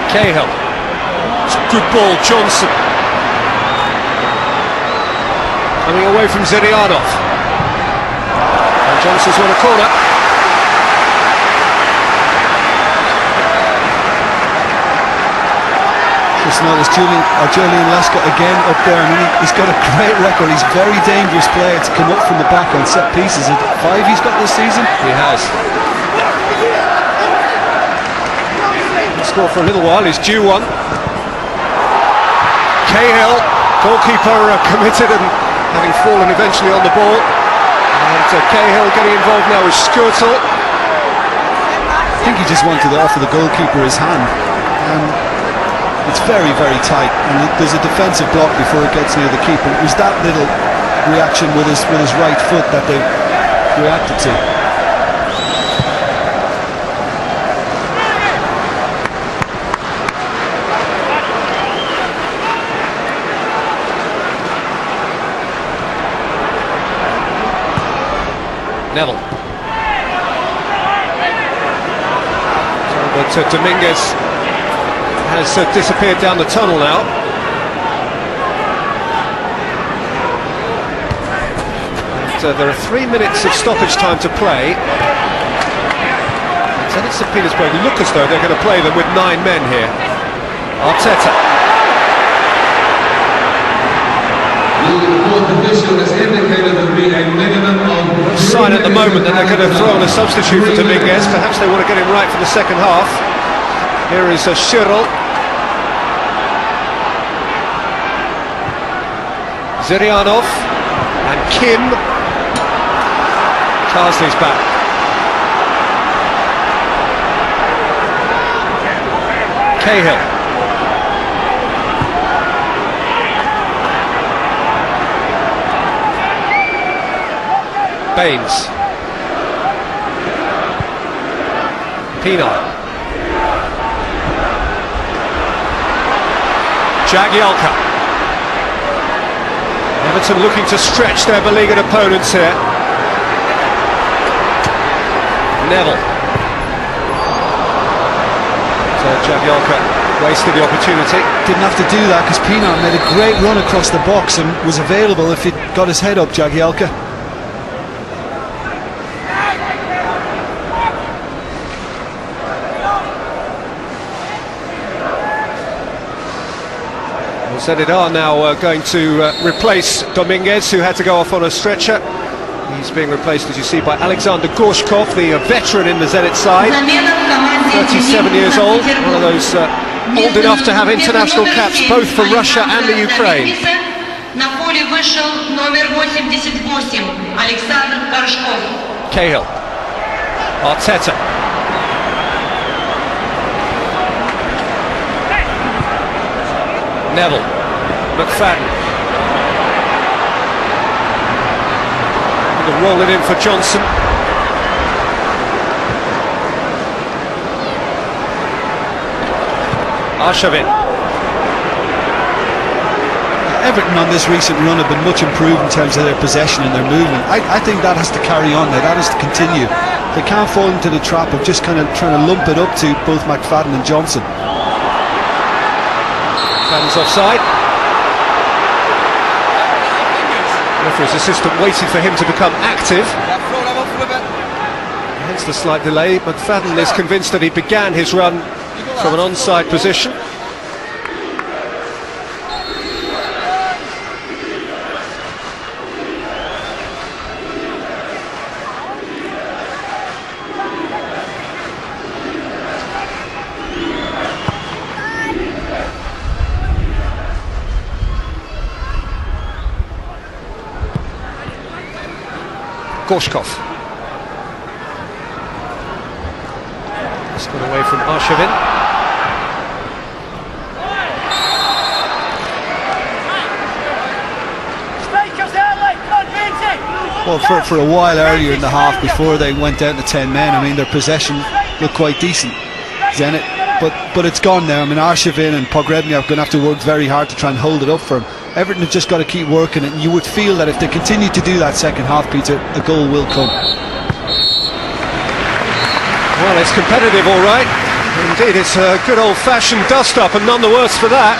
Cahill. It's a good ball, Johnson. Coming away from Zirianov. And Johnson's won a corner. Just notice Julian Lescott again up there. I mean, he's got a great record. He's a very dangerous player to come up from the back on set pieces. 5 he's got this season? He has. He'll score for a little while, he's due one. Cahill, goalkeeper committed and having fallen eventually on the ball. And Cahill getting involved now with Skirtle. I think he just wanted to offer the goalkeeper his hand. It's very, very tight, and there's a defensive block before it gets near the keeper. It was that little reaction with his right foot that they reacted to. Neville. So, but Dominguez has disappeared down the tunnel now. And, there are 3 minutes of stoppage time to play. Zenit St. Petersburg look as though they're going to play them with 9 men here. Arteta. Sign at the moment that they're going to throw on a substitute for Dominguez. Perhaps they want to get him right for the second half. Here is Schirl. Ziryanov and Kim. Carsley's back. Cahill. Baines. Pienaar. Jagielka. Everton looking to stretch their beleaguered opponents here. Neville. So Jagielka wasted the opportunity. Didn't have to do that because Pienaar made a great run across the box and was available if he'd got his head up, Jagielka. Zenit are now going to replace Dominguez, who had to go off on a stretcher. He's being replaced, as you see, by Alexander Gorshkov, the veteran in the Zenit side. 37 years old, one of those old enough to have international caps both for Russia and the Ukraine. Cahill. Arteta. Neville. McFadden. They'll roll it in for Johnson. Arshavin. Everton on this recent run have been much improved in terms of their possession and their movement. I think that has to carry on now, that has to continue. They can't fall into the trap of just kind of trying to lump it up to both McFadden and Johnson. McFadden's offside. Referee's assistant waiting for him to become active. Hence the slight delay. McFadden is convinced that he began his run from an onside position. Gorshkov. It's gone away from Arshavin. Well, for a while earlier in the half, before they went down to 10 men, I mean, their possession looked quite decent, Zenit. But it's gone now. I mean, Arshavin and Pogrebny are going to have to work very hard to try and hold it up for him. Everton have just got to keep working it, and you would feel that if they continue to do that second half, Peter, a goal will come. Well, it's competitive, all right. Indeed, it's a good old-fashioned dust-up, and none the worse for that.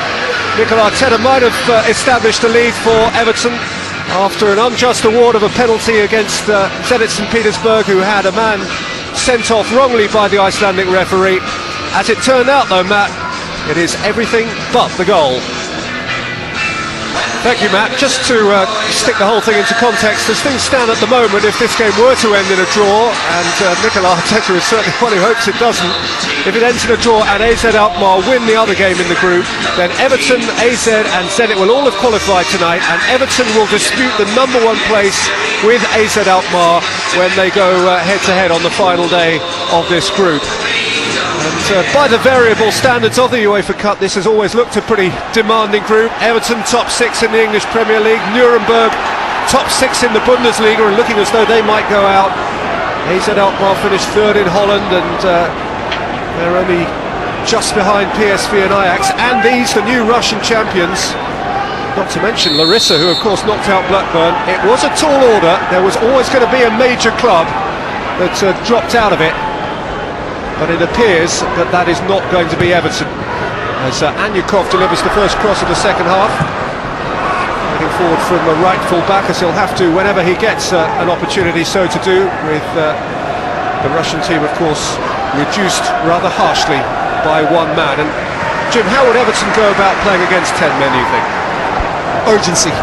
Mikel Arteta might have established a lead for Everton after an unjust award of a penalty against Zenit St. Petersburg, who had a man sent off wrongly by the Icelandic referee. As it turned out, though, Matt, It is everything but the goal. Thank you, Matt. Just to stick the whole thing into context, as things stand at the moment, if this game were to end in a draw, and Mikel Arteta is certainly one who hopes it doesn't, if it ends in a draw and AZ Alkmaar win the other game in the group, then Everton, AZ and Zenit will all have qualified tonight, and Everton will dispute the number 1 place with AZ Alkmaar when they go head-to-head on the final day of this group. And by the variable standards of the Uefa Cup, this has always looked a pretty demanding group. Everton top 6 in the English Premier League, Nuremberg top 6 in the Bundesliga and looking as though they might go out. AZ Alkmaar finished 3rd in Holland, and they're only just behind PSV and Ajax, and these, the new Russian champions, not to mention Larissa, who of course knocked out Blackburn. It was a tall order. There was always going to be a major club that dropped out of it. But it appears that that is not going to be Everton, as Anyukov delivers the first cross of the second half. Looking forward from the right full back, as he'll have to whenever he gets an opportunity so to do, with the Russian team of course reduced rather harshly by 1 man. And Jim, how would Everton go about playing against 10 men, you think? Urgency,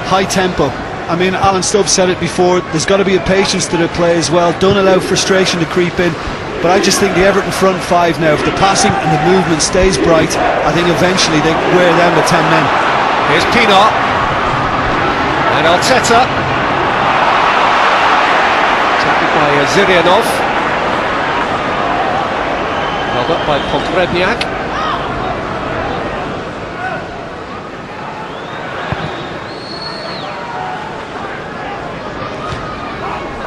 high tempo. I mean, Alan Stubbs said it before, there's got to be a patience to the play as well. Don't allow frustration to creep in. But I just think the Everton front 5 now, if the passing and the movement stays bright, I think eventually they wear down the 10 men. Here's Pienaar and Arteta, taken by Zirianov, held up by Pogrebniak.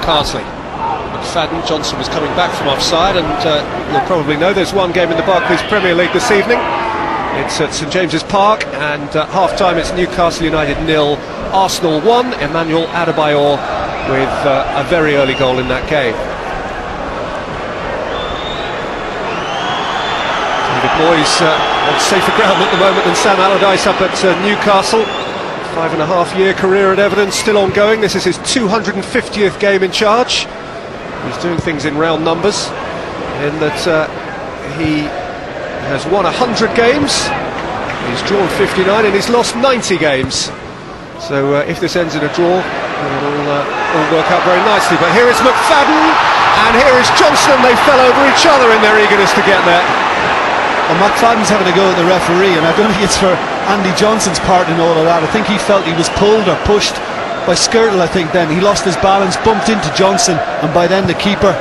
Carsley, McFadden, Johnson was coming back from offside, and you'll probably know there's one game in the Barclays Premier League this evening. It's at St James's Park, and half-time it's Newcastle United 0, Arsenal 1, Emmanuel Adebayor with a very early goal in that game. The boys on safer ground at the moment than Sam Allardyce up at Newcastle. 5.5-year career at Everton, still ongoing. This is his 250th game in charge. He's doing things in round numbers, in that he has won 100 games, he's drawn 59 and he's lost 90 games. So if this ends in a draw, it'll all work out very nicely. But here is McFadden and here is Johnson. They fell over each other in their eagerness to get there. And McFadden's having a go at the referee, and I don't think it's for Andy Johnson's part in all of that. I think he felt he was pulled or pushed by Skirtle. I think then he lost his balance, bumped into Johnson, and by then the keeper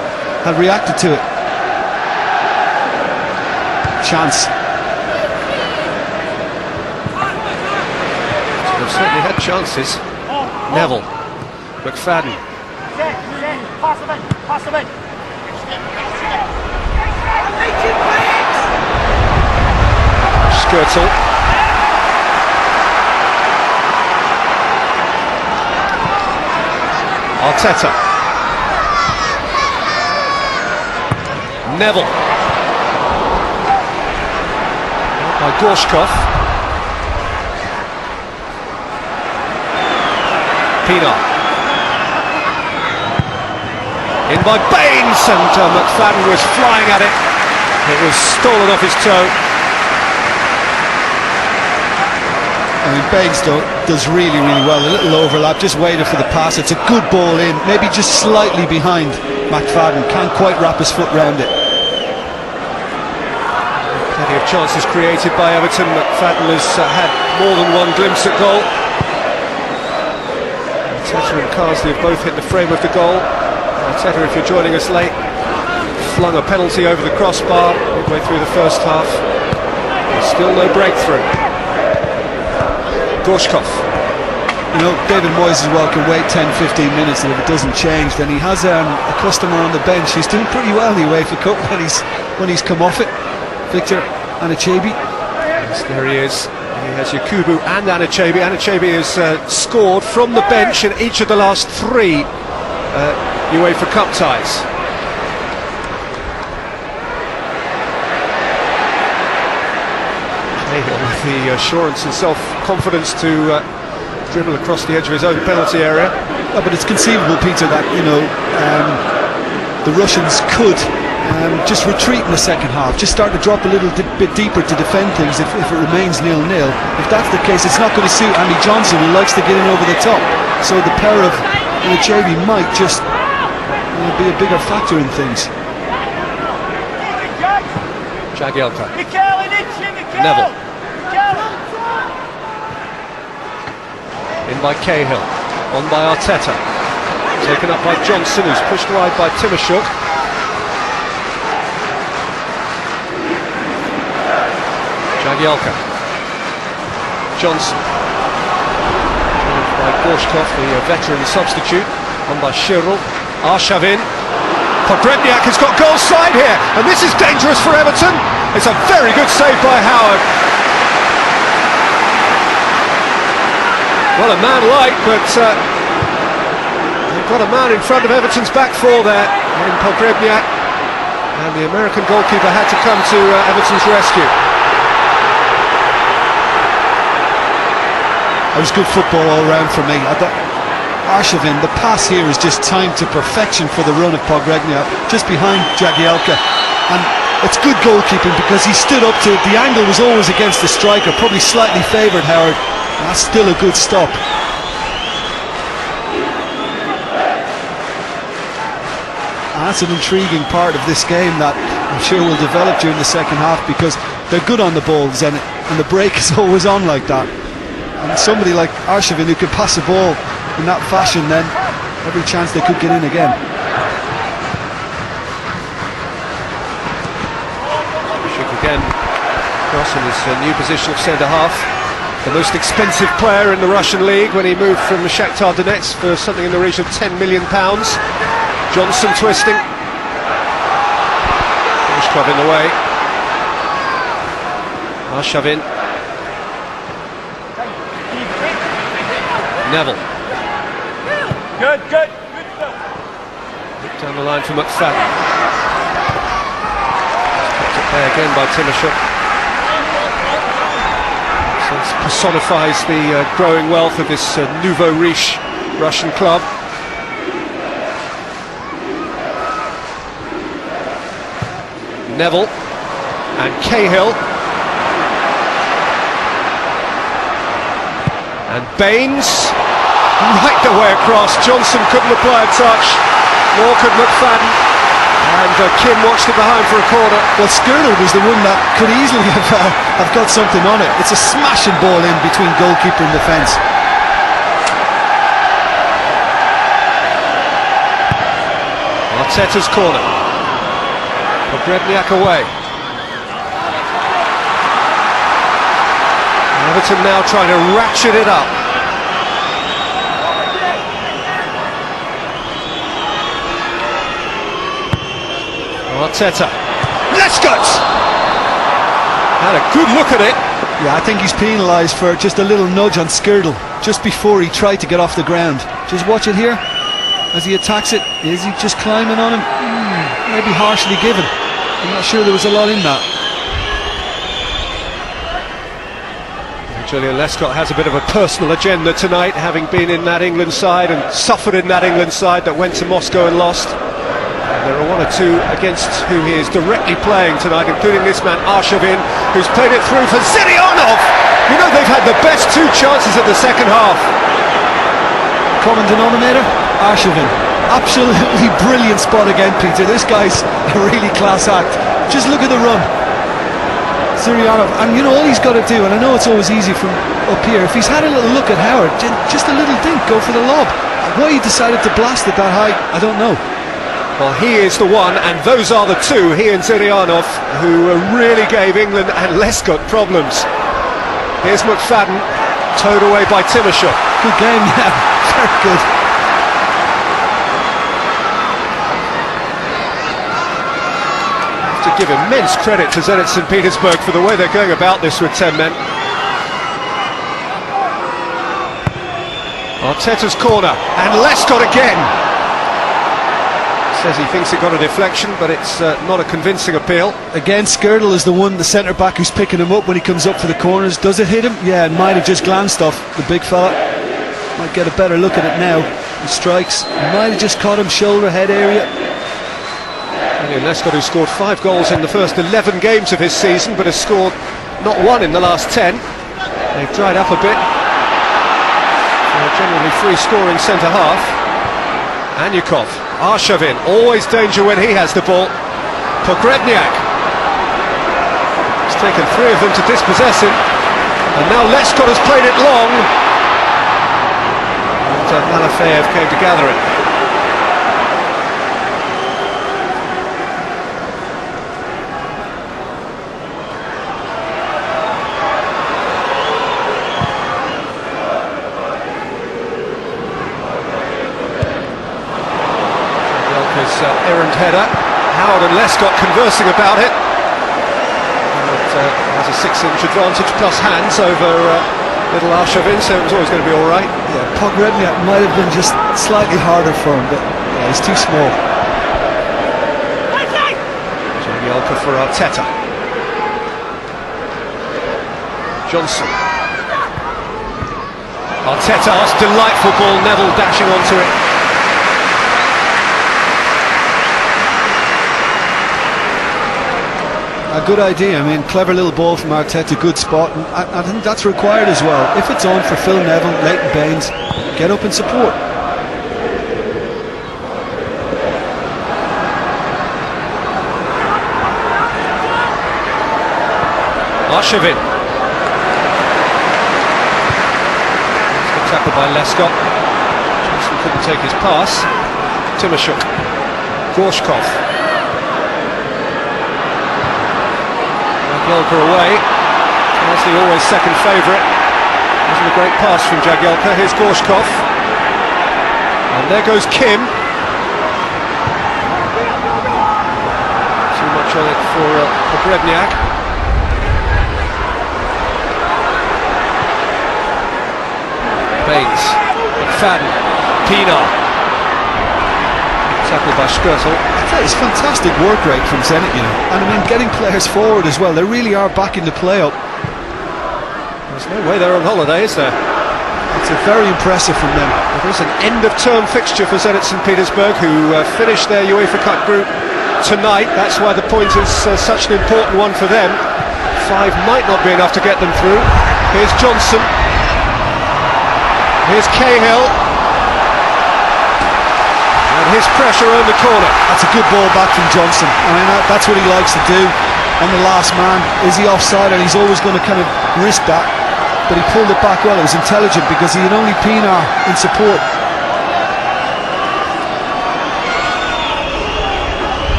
had reacted to it. Chance. They've certainly had chances. Neville, McFadden. Skirtle. Arteta. Neville. By Gorshkov. Pienaar. In by Baines, and McFadden was flying at it. It was stolen off his toe. I mean, Baines does really, really well. A little overlap, just waited for the pass. It's a good ball in, maybe just slightly behind McFadden. Can't quite wrap his foot round it. Plenty of chances created by Everton. McFadden has had more than one glimpse at goal. Arteta and Carsley have both hit the frame of the goal. Arteta, if you're joining us late, flung a penalty over the crossbar midway through the first half. There's still no breakthrough. Gorshkov. You know, David Moyes as well can wait 10-15 minutes, and if it doesn't change, then he has a customer on the bench. He's doing pretty well in the Uefa Cup when he's come off it. Victor Anichebe. Yes, there he is. He has Yakubu and Anichebe. Anichebe has scored from the bench in each of the last 3 Uefa Cup ties. With the assurance and self-confidence to dribble across the edge of his own penalty area. Oh, but it's conceivable, Peter, that the Russians could just retreat in the second half, just start to drop a little bit deeper to defend things if it remains 0-0. If that's the case, it's not going to suit Andy Johnson, who likes to get in over the top. So the power of JV might just be a bigger factor in things. Jagielka. Neville. In by Cahill. On by Arteta. Taken up by Johnson, who's pushed wide by Timashuk. Jagielka. Johnson. By Gorshkov, the veteran substitute. On by Shirl. Arshavin. Pogrebniak has got goal side here, and this is dangerous for Everton. It's a very good save by Howard. Well, a man light, but they've got a man in front of Everton's back four there in Pogrebniak, and the American goalkeeper had to come to Everton's rescue. It was good football all round for me. Arshavin, the pass here is just timed to perfection for the run of Pogrebniak, just behind Jagielka, and it's good goalkeeping because he stood up to it. The angle was always against the striker, probably slightly favoured Howard. That's still a good stop. And that's an intriguing part of this game that I'm sure will develop during the second half, because they're good on the balls, and the break is always on like that. And somebody like Arshavin who could pass the ball in that fashion, then every chance they could get in again. Shook again, cross in his new position of centre-half. The most expensive player in the Russian league when he moved from Shakhtar Donetsk for something in the region of £10 million. Johnson twisting. Gorshkov in the way. Arshavin. Neville. Good. Down the line for McFadden. Kept it there again by Timashuk. So this personifies the growing wealth of this nouveau riche Russian club. Neville and Cahill. And Baines. Right the way across. Johnson couldn't apply a touch, nor could McFadden, and Kim watched it behind for a corner. Well, Skirtle was the one that could easily have got something on it. It's a smashing ball in between goalkeeper and defence. Arteta's corner. Pogrebniak away. Everton now trying to ratchet it up. Arteta. Lescott! Had a good look at it. Yeah, I think he's penalised for just a little nudge on Skirtle just before he tried to get off the ground. Just watch it here as he attacks it. Is he just climbing on him? Maybe harshly given. I'm not sure there was a lot in that. Julian Lescott has a bit of a personal agenda tonight, having been in that England side and suffered in that England side that went to Moscow and lost. There are one or two against who he is directly playing tonight, including this man Arshavin, who's played it through for Zirionov. You know, they've had the best two chances of the second half. Common denominator, Arshavin. Absolutely brilliant spot again, Peter. This guy's a really class act. Just look at the run. Zirionov, and you know, all he's got to do, and I know it's always easy from up here, if he's had a little look at Howard, just a little dink, go for the lob. Why he decided to blast it that high, I don't know. Well, he is the one, and those are the two, he and Zirionov, who really gave England and Lescott problems. Here's McFadden, towed away by Timashuk. Good game now, very good. To give immense credit to Zenit St. Petersburg for the way they're going about this with 10 men. Arteta's corner, and Lescott again. Says he thinks it got a deflection, but it's not a convincing appeal. Again, Skirtle is the one, the centre-back, who's picking him up when he comes up for the corners. Does it hit him? Yeah, it might have just glanced off the big fella. Might get a better look at it now. He strikes. Might have just caught him shoulder, head area. Lescott, who scored 5 goals in the first 11 games of his season, but has scored not one in the last 10. They've dried up a bit. A generally free-scoring centre-half. Anyukov, Arshavin, always danger when he has the ball. Pogrebniak. It's taken 3 of them to dispossess him. And now Lescott has played it long. And Malafeyev came to gather it. Errant header. Howard and Lescott conversing about it. Has a 6-inch advantage plus hands over little Arshavin, so it was always going to be all right. Yeah, Pogrebniak might have been just slightly harder for him, but yeah, he's too small. Jagielka for Arteta. Johnson. Arteta's delightful ball, Neville dashing onto it. A good idea. I mean, clever little ball from Arteta, good spot, and I think that's required as well. If it's on for Phil Neville, Leighton Baines, get up and support. Arshavin. Good tackle by Lescott. Johnson couldn't take his pass. Timoshuk. Gorshkov. Jagielka away. Honestly, always second favourite. Wasn't a great pass from Jagielka. Here's Gorshkov. And there goes Kim. Too much on it for Pogrebniak. Baines. McFadden. Pienaar. Tackled by Skirtle. It's fantastic work rate from Zenit, you know, and I mean getting players forward as well. They really are backing the play up. There's no way they're on holiday, is there? It's very impressive from them. There's an end-of-term fixture for Zenit St. Petersburg, who finished their Uefa Cup group tonight. That's why the point is such an important one for them. 5 might not be enough to get them through. Here's Johnson. Here's Cahill. And his pressure on the corner. That's a good ball back from Johnson. I mean, that's what he likes to do on the last man. Is he offside? And he's always going to kind of risk that. But he pulled it back well. It was intelligent because he had only Pienaar in support.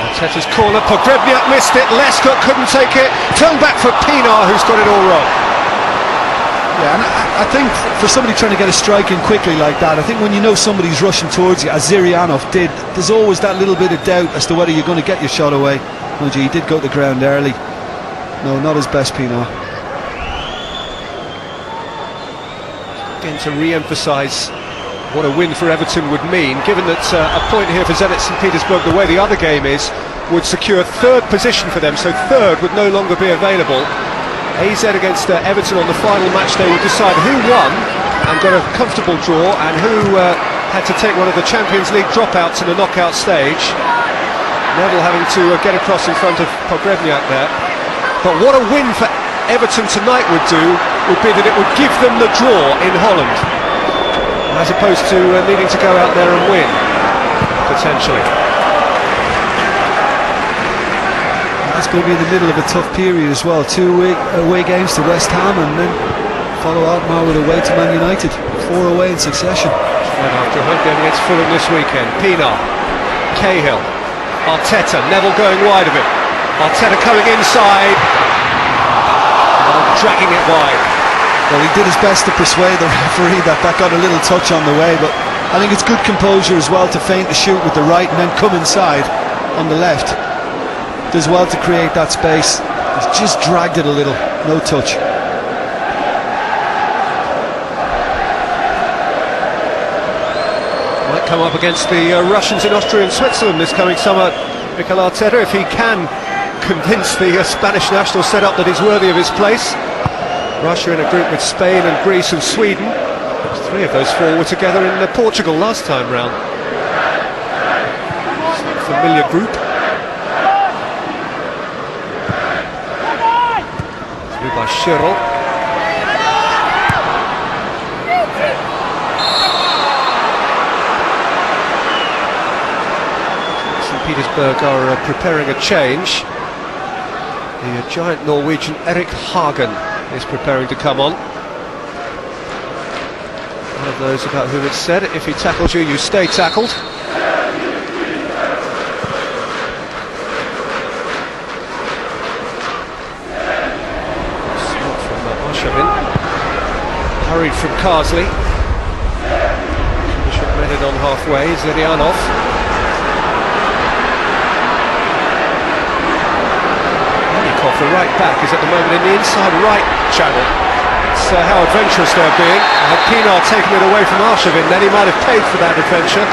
Arteta's corner. Pogrebniak missed it. Lescott couldn't take it. Turned back for Pienaar, who's got it all wrong. Yeah, and I think for somebody trying to get a strike in quickly like that, I think when you know somebody's rushing towards you, as Zirianov did, there's always that little bit of doubt as to whether you're going to get your shot away. Oh gee, he did go to the ground early. No, not his best, Pienaar. Again, to re-emphasise what a win for Everton would mean, given that a point here for Zenit St. Petersburg, the way the other game is, would secure 3rd position for them, so 3rd would no longer be available. AZ against Everton on the final match, they would decide who won and got a comfortable draw and who had to take one of the Champions League dropouts in the knockout stage. Neville having to get across in front of Pogrebniak there. But what a win for Everton tonight would do would be that it would give them the draw in Holland, as opposed to needing to go out there and win, potentially. It's going to be in the middle of a tough period as well. 2 away games to West Ham and then follow Alkmaar with away to Man United. 4 away in succession. And after a home game against Fulham this weekend. Pienaar, Cahill, Arteta, Neville going wide of it. Arteta coming inside, dragging it wide. Well, he did his best to persuade the referee that got a little touch on the way, but I think it's good composure as well to feint the shoot with the right and then come inside on the left. Does well to create that space. He's just dragged it a little, no touch. Might come up against the Russians in Austria and Switzerland this coming summer, Mikel Arteta, if he can convince the Spanish national setup that he's worthy of his place. Russia in a group with Spain and Greece and Sweden. 3 of those 4 were together in Portugal last time round. familiar group. Through by Cahill. St. Petersburg are preparing a change. The giant Norwegian Erik Hagen is preparing to come on. One of those about whom it's said, if he tackles you, you stay tackled. Smart from Arshavin. Hurried from Karsley. Bishop met it on halfway. Zirianov. The right back is at the moment in the inside right channel. It's how adventurous they're being. Had Pinar taken it away from Arshavin, then he might have paid for that adventure.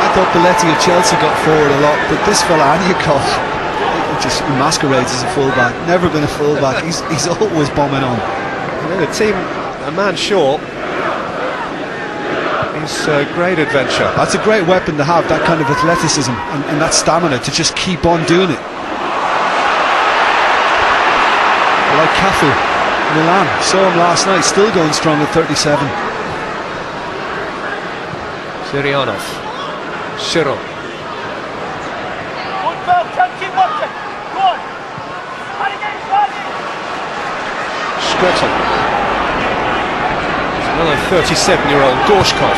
I thought Belletti of Chelsea got forward a lot, but this fella Anyakov, he just masquerades as a fullback. Never been a fullback. He's always bombing on. You know, the team a man short. It's a great adventure. That's a great weapon to have, that kind of athleticism and that stamina to just keep on doing it. Like Cahill, Milan, saw him last night, still going strong at 37. Zirianov, Cahill. Skretel. There's another 37-year-old Gorshkov.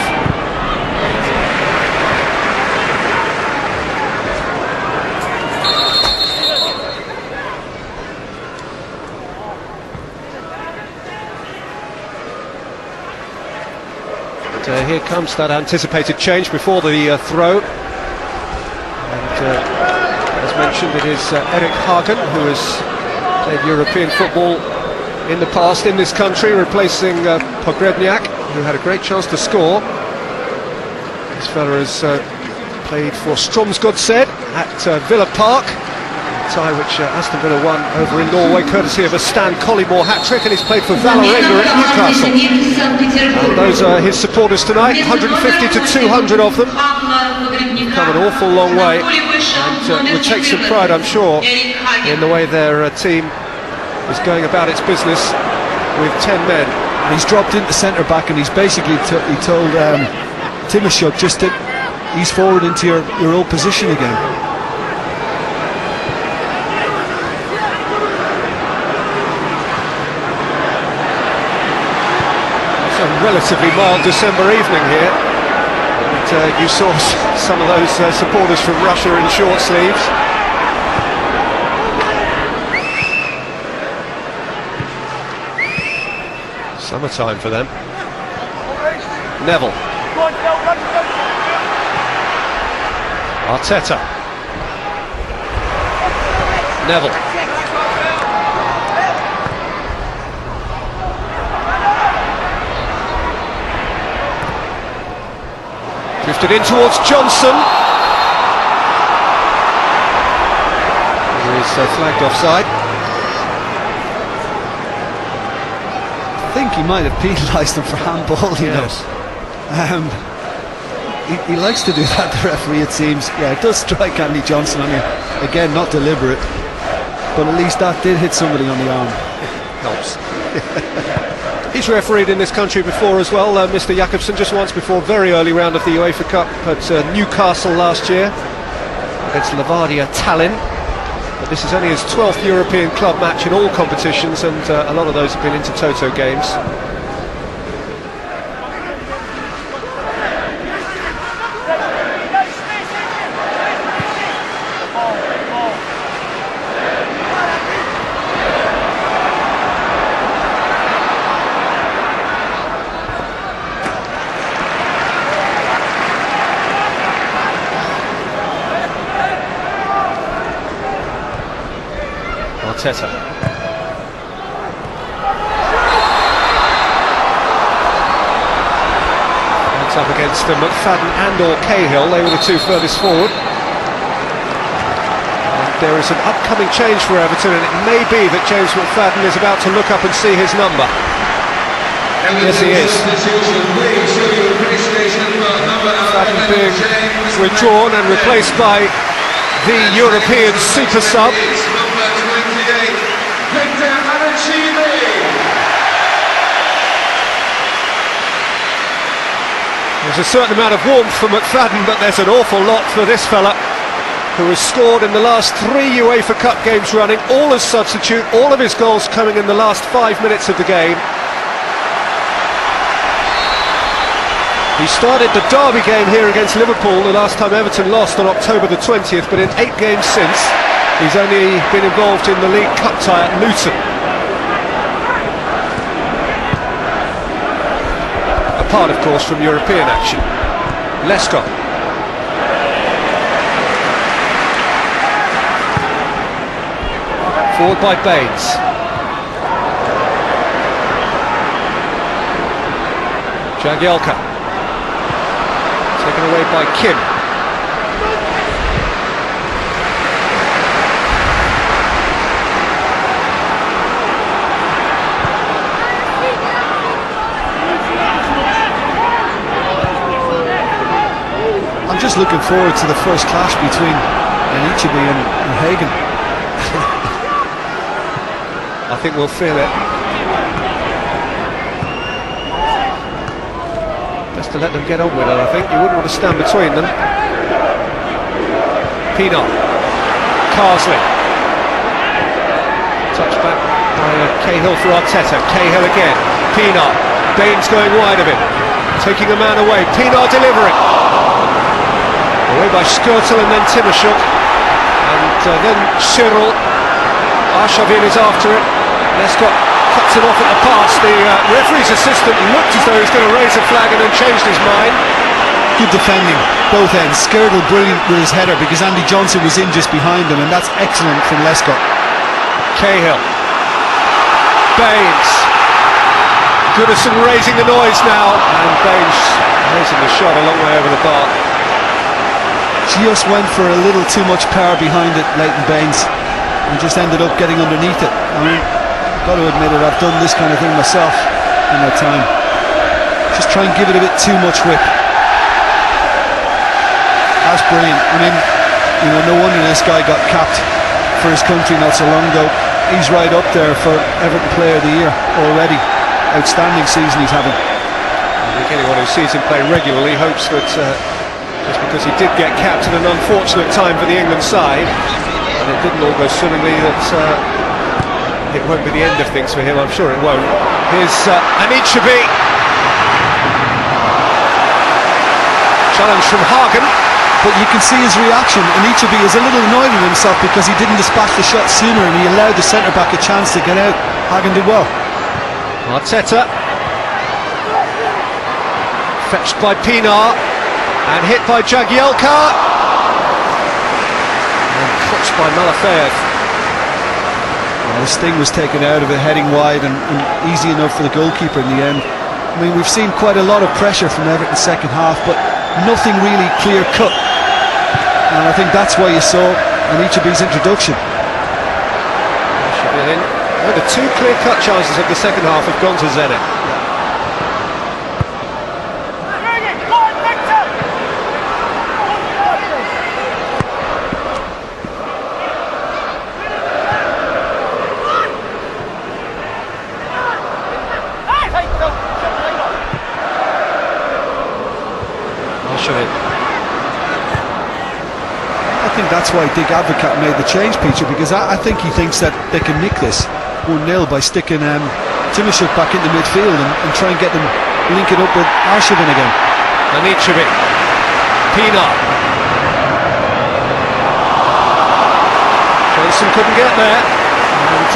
Here comes that anticipated change before the throw. And as mentioned, it is Erik Hagen, who has played European football in the past in this country, replacing Pogrebniak, who had a great chance to score. This fella has played for Strømsgodset at Villa Park, a tie which Aston Villa won over in Norway, courtesy of a Stan Collymore hat-trick, and he's played for Vålerenga at Newcastle. And those are his supporters tonight, 150 to 200 of them. Come an awful long way, and would take some pride, I'm sure, in the way their team is going about its business with 10 men. And he's dropped into centre-back, and he's basically he told Timashuk just to ease forward into your old position again. Relatively mild December evening here, and you saw some of those supporters from Russia in short sleeves. Summertime for them. Neville. Arteta. Neville. Drifted in towards Johnson. He is flagged offside. I think he might have penalised him for handball, you know. He likes to do that, the referee, it seems. Yeah, it does strike Andy Johnson. I mean, again, not deliberate, but at least that did hit somebody on the arm. Helps. He's refereed in this country before as well, Mr. Jakobsen, just once before, very early round of the UEFA Cup at Newcastle last year against Levadia Tallinn. But this is only his 12th European club match in all competitions, and a lot of those have been Intertoto games. Arteta. That's up against McFadden and or Cahill. They were the two furthest forward. And there is an upcoming change for Everton, and it may be that James McFadden is about to look up and see his number. Yes, he is. McFadden being withdrawn and replaced by the European super sub. There's a certain amount of warmth for McFadden, but there's an awful lot for this fella, who has scored in the last 3 UEFA Cup games running, all as substitute, all of his goals coming in the last 5 minutes of the game. He started the derby game here against Liverpool the last time Everton lost on October the 20th, but in 8 games since, he's only been involved in the League Cup tie at Luton. Apart, of course, from European action. Lescott. Forward by Baines. Jagielka. Taken away by Kim. I'm just looking forward to the first clash between Anichebe and Hagen. I think we'll feel it. Best to let them get on with it, I think. You wouldn't want to stand between them. Pienaar. Carsley. Touch back by Cahill for Arteta. Cahill again. Pienaar. Baines going wide of it. Taking a man away. Pienaar delivering. Away by Skirtle and then Timoshuk. And then Cyril. Arshavin is after it. Lescott cuts it off at the pass. The referee's assistant looked as though he was going to raise a flag and then changed his mind. Good defending, both ends. Skirtle brilliant with his header because Andy Johnson was in just behind him, and that's excellent from Lescott. Cahill. Baines. Goodison raising the noise now, and Baines raising the shot a long way over the bar. Just went for a little too much power behind it, Leighton Baines, and just ended up getting underneath it. I mean, I've got to admit it, I've done this kind of thing myself in my time. Just try and give it a bit too much whip. That's brilliant. I mean, you know, no wonder this guy got capped for his country not so long ago. He's right up there for Everton Player of the Year already. Outstanding season he's having. I think anyone who sees him play regularly hopes that just because he did get capped at an unfortunate time for the England side, and it didn't all go swimmingly, that it won't be the end of things for him. I'm sure it won't. Here's Anichebe. Challenge from Hagen. But you can see his reaction. Anichebe is a little annoyed with himself because he didn't dispatch the shot sooner and he allowed the centre-back a chance to get out. Hagen did well. Arteta. Fetched by Pienaar and hit by Jagielka. And clutched by Malafeyev. This thing was taken out of it, heading wide and easy enough for the goalkeeper in the end. I mean, we've seen quite a lot of pressure from Everton's second half, but nothing really clear-cut. And I think that's why you saw Anichebe's introduction. Should be in. Well, the 2 clear-cut chances of the second half have gone to Zenit. I think that's why Dick Advocat made the change, Peter, because I think he thinks that they can nick this 1-0 by sticking Timoshuk back into midfield and try and get them linking up with Arshavin again. Anichebe. Pienaar. Johnson couldn't get there, and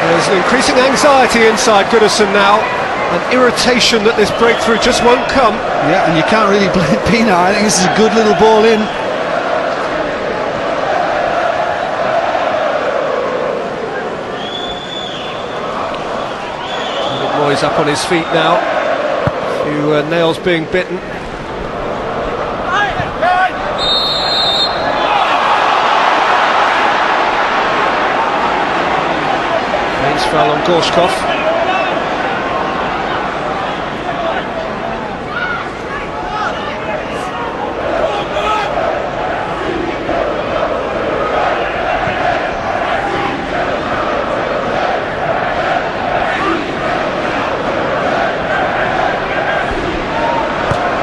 there's an increasing anxiety inside Goodison now. An irritation that this breakthrough just won't come. Yeah, and you can't really blame Pienaar. I think this is a good little ball in. Moyes up on his feet now. A few nails being bitten. Baines foul on Gorshkov.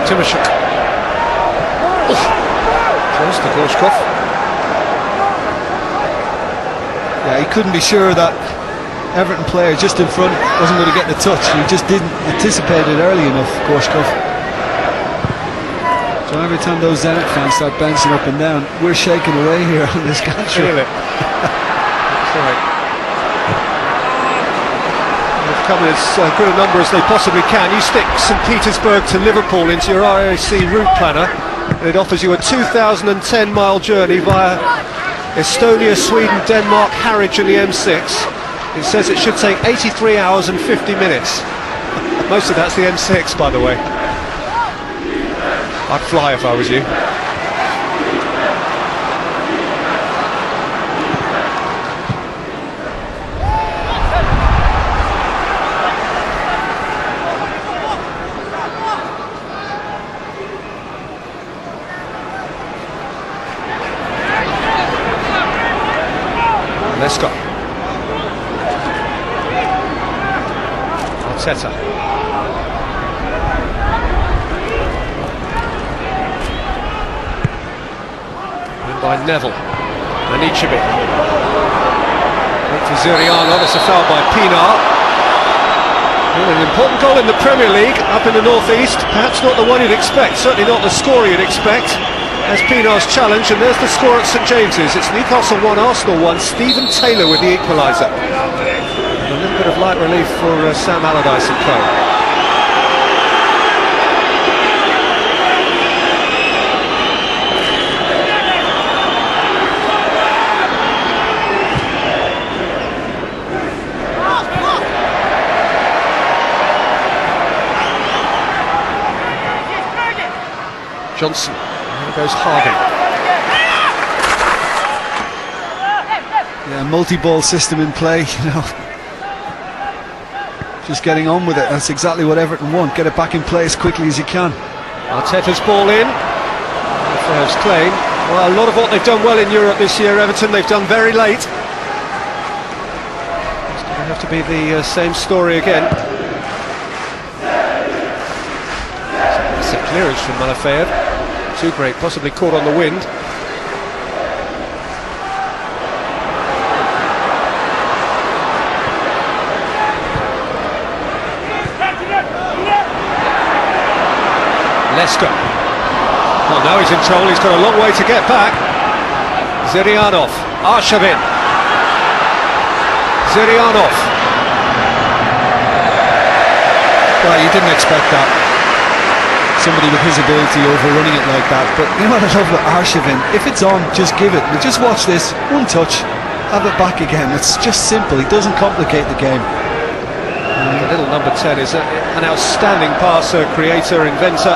Timoshuk. Close to Gorshkov. Yeah, he couldn't be sure that Everton player just in front wasn't going to get the touch. He just didn't anticipate it early enough, Gorshkov. So every time those Zenit fans start bouncing up and down, we're shaking away here on this country. Feel it. That's right. They've come as good a number as they possibly can. You stick St Petersburg to Liverpool into your RAC route planner, and it offers you a 2010-mile journey via Estonia, Sweden, Denmark, Harwich and the M6. It says it should take 83 hours and 50 minutes. Most of that's the M6, by the way. I'd fly if I was you. Let's go. Arteta. In by Neville. Manichevi. Wait for Zuriano. That's a foul by Pinar. Well, an important goal in the Premier League up in the northeast. Perhaps not the one you'd expect. Certainly not the score you'd expect. There's Pinar's challenge, and there's the score at St James's. It's Newcastle 1, Arsenal 1. Stephen Taylor with the equaliser. A little bit of light relief for Sam Allardyce and co. Johnson. Goes Hagen. Yeah, multi-ball system in play, you know. Just getting on with it. That's exactly what Everton want. Get it back in play as quickly as you can. Arteta's ball in. First claim. Well, a lot of what they've done well in Europe this year, Everton, they've done very late. It's going to have to be the same story again. It's a clearance from Malafeev. Too great, possibly caught on the wind. Leicester. Well, now he's in trouble, he's got a long way to get back. Zurianov, Arshavin. Zurianov. Well, you didn't expect that. Somebody with his ability overrunning it like that, but you know what I love about Arshavin? If it's on, just give it. But just watch this, one touch, have it back again. It's just simple, he doesn't complicate the game. The little number 10 is an outstanding passer, creator, inventor.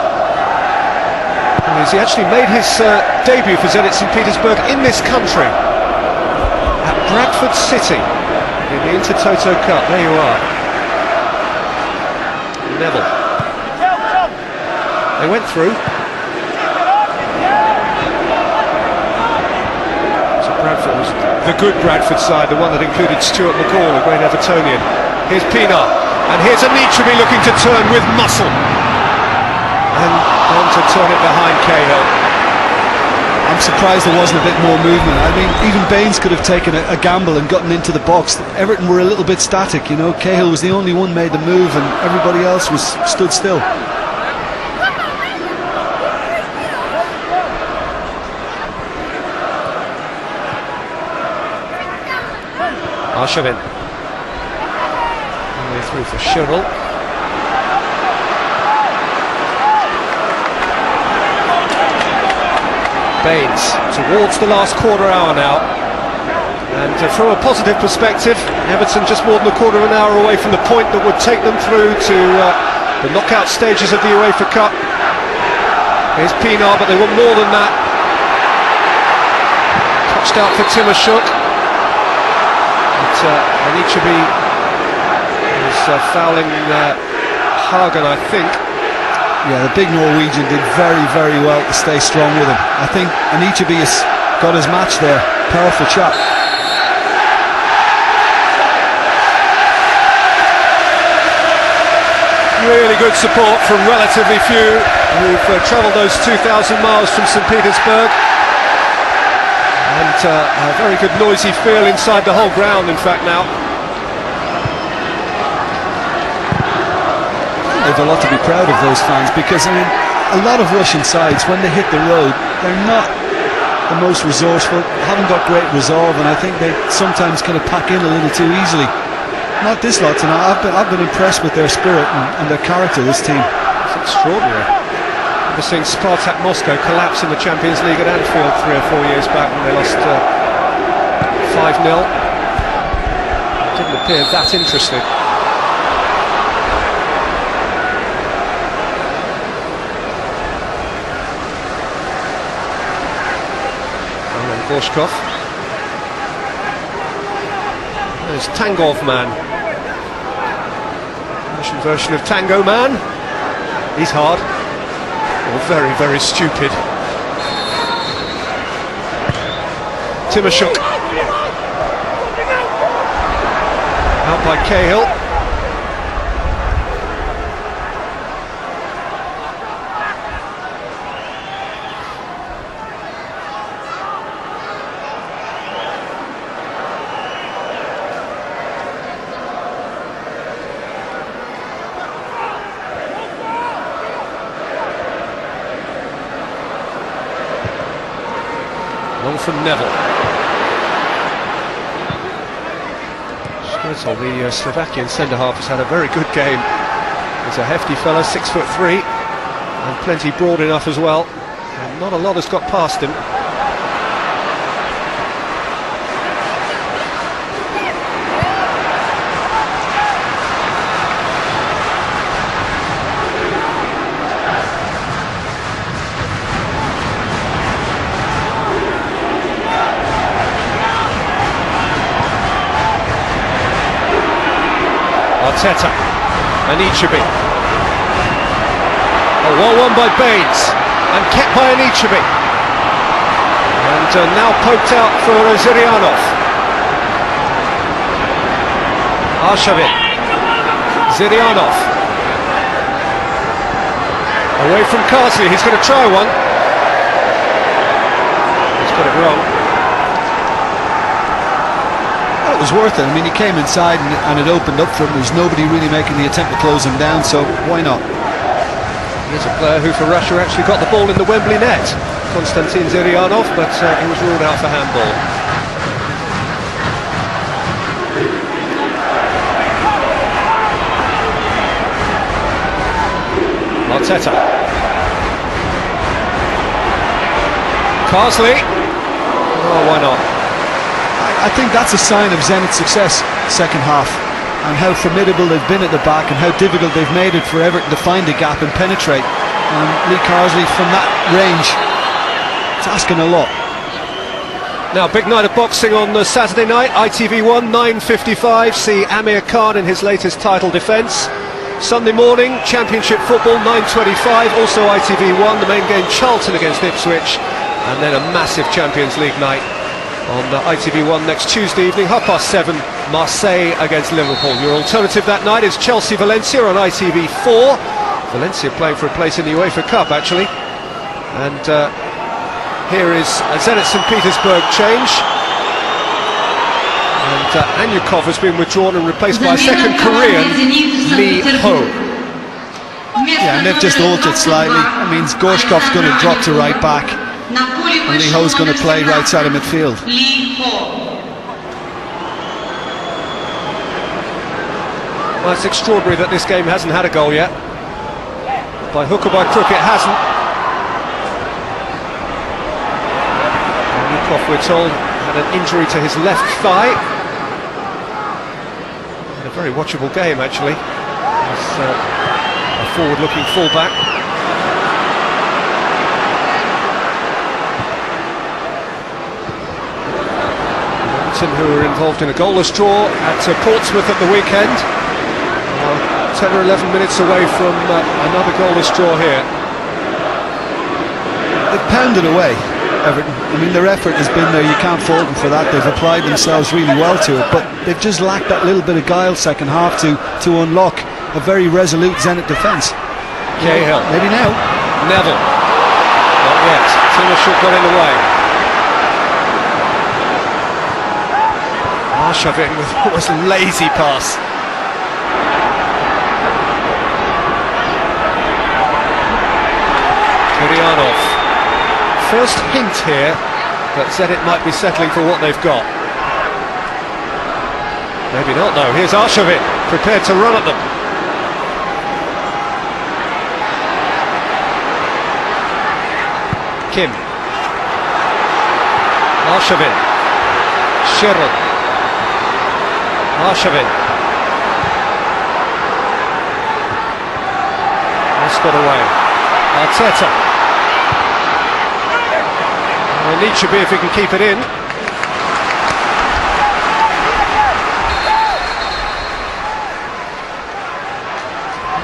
He actually made his debut for Zenit St Petersburg in this country at Bradford City in the Intertoto Cup. There you are. Neville. They went through. So Bradford was the good Bradford side, the one that included Stuart McCall, a great Evertonian. Here's Pinar, and here's Anichebe looking to turn with muscle. And on to turn it behind Cahill. I'm surprised there wasn't a bit more movement. I mean, even Baines could have taken a gamble and gotten into the box. Everton were a little bit static, you know. Cahill was the only one made the move and everybody else was stood still. Arshavin. All the way through for Shirl. Baines towards the last quarter hour now. And from a positive perspective, Everton just more than a quarter of an hour away from the point that would take them through to the knockout stages of the Uefa Cup. Here's Pinar, but they want more than that. Touched out for Timoshuk. Anichebe is fouling Hagen, I think. Yeah, the big Norwegian did very, very well to stay strong with him. I think Anichebe has got his match there. Powerful chap. Really good support from relatively few who've travelled those 2,000 miles from St. Petersburg. And a very good noisy feel inside the whole ground, in fact, now. They've a lot to be proud of, those fans, because, I mean, a lot of Russian sides, when they hit the road, they're not the most resourceful, haven't got great resolve, and I think they sometimes kind of pack in a little too easily. Not this lot tonight. I've been impressed with their spirit and their character, this team. It's extraordinary. I've seen Spartak Moscow collapse in the Champions League at Anfield 3 or 4 years back when they lost 5-0. Didn't appear that interested. Gorshkov. There's Tangov Man. Russian version of Tango Man. He's hard. Or very, very stupid. Timoshuk. Out by Cahill. Long from Neville. Schmeichel, the Slovakian centre-half, has had a very good game. He's a hefty fella, 6'3", and plenty broad enough as well. And not a lot has got past him. Arteta and Ichibi. Oh, well won by Baines and kept by Ichibi. And now poked out for Zirianov. Arshavin. Zirianov. Away from Carsley, he's going to try one. He's got it wrong. It was worth it. I mean, he came inside and it opened up for him. There was nobody really making the attempt to close him down, so why not? Here's a player who for Russia actually got the ball in the Wembley net, Konstantin Zirianov, but he was ruled out for handball. Arteta. Carsley. Oh, why not? I think that's a sign of Zenit's success, second half, and how formidable they've been at the back and how difficult they've made it for Everton to find a gap and penetrate. Lee Carsley, from that range, it's asking a lot. Now, big night of boxing on Saturday night, ITV1, 9:55, see Amir Khan in his latest title defence. Sunday morning, Championship football, 9:25, also ITV1, the main game Charlton against Ipswich, and then a massive Champions League night on ITV1 next Tuesday evening, 7:30, Marseille against Liverpool. Your alternative that night is Chelsea-Valencia on ITV4. Valencia playing for a place in the UEFA Cup, actually. And here is a Zenit St. Petersburg change. And Anyukov has been withdrawn and replaced by a second Korean, Lee Ho. Yeah, and they've just altered slightly. That means Gorshkov's going to drop to right back. And Lee Ho's going to play right side of midfield. Well, it's extraordinary that this game hasn't had a goal yet. By hook or by crook, it hasn't. Lukov, we're told, had an injury to his left thigh. And a very watchable game, actually. He's a forward-looking fullback. Who were involved in a goalless draw at Portsmouth at the weekend. 10 or 11 minutes away from another goalless draw here. They've pounded away, Everton. I mean, their effort has been there, you can't fault them for that. They've applied themselves really well to it, but they've just lacked that little bit of guile second half to unlock a very resolute Zenit defence. Cahill. Maybe now. Neville. Not yet. Timashuk got in the way. Arshavin with almost a lazy pass. Kuryanov. First hint here that Zenit might be settling for what they've got. Maybe not though. Here's Arshavin, prepared to run at them. Kim. Arshavin. Cheryl. Arshavin. That's got away. Arteta. Well, need should be if he can keep it in.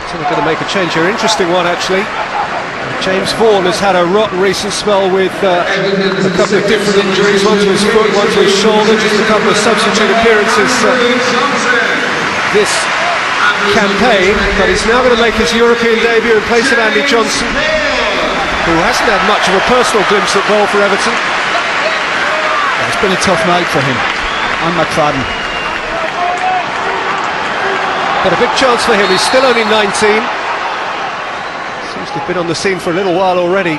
So they're going to make a change here. Interesting one actually. James Vaughan has had a rotten recent spell with a couple of different injuries, one to his foot, one to his shoulder, just a couple of substitute appearances this campaign, but he's now going to make his European debut in place of Andy Johnson, who hasn't had much of a personal glimpse at goal for Everton. It's been a tough night for him and McFadden. But a big chance for him, he's still only 19. Seems to have been on the scene for a little while already.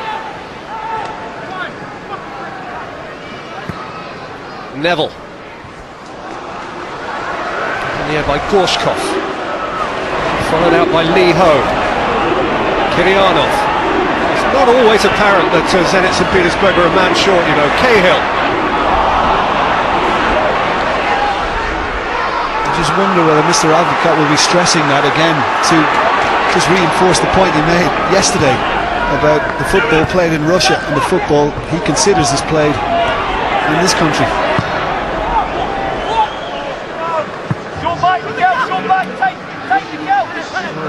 Neville. In the air by Gorshkov. Followed out by Lee Ho. Kiryanov. It's not always apparent that Zenit St Petersburg are a man short, you know. Cahill. I just wonder whether Mr. Advocat will be stressing that again to just reinforce the point he made yesterday about the football played in Russia and the football he considers is played in this country.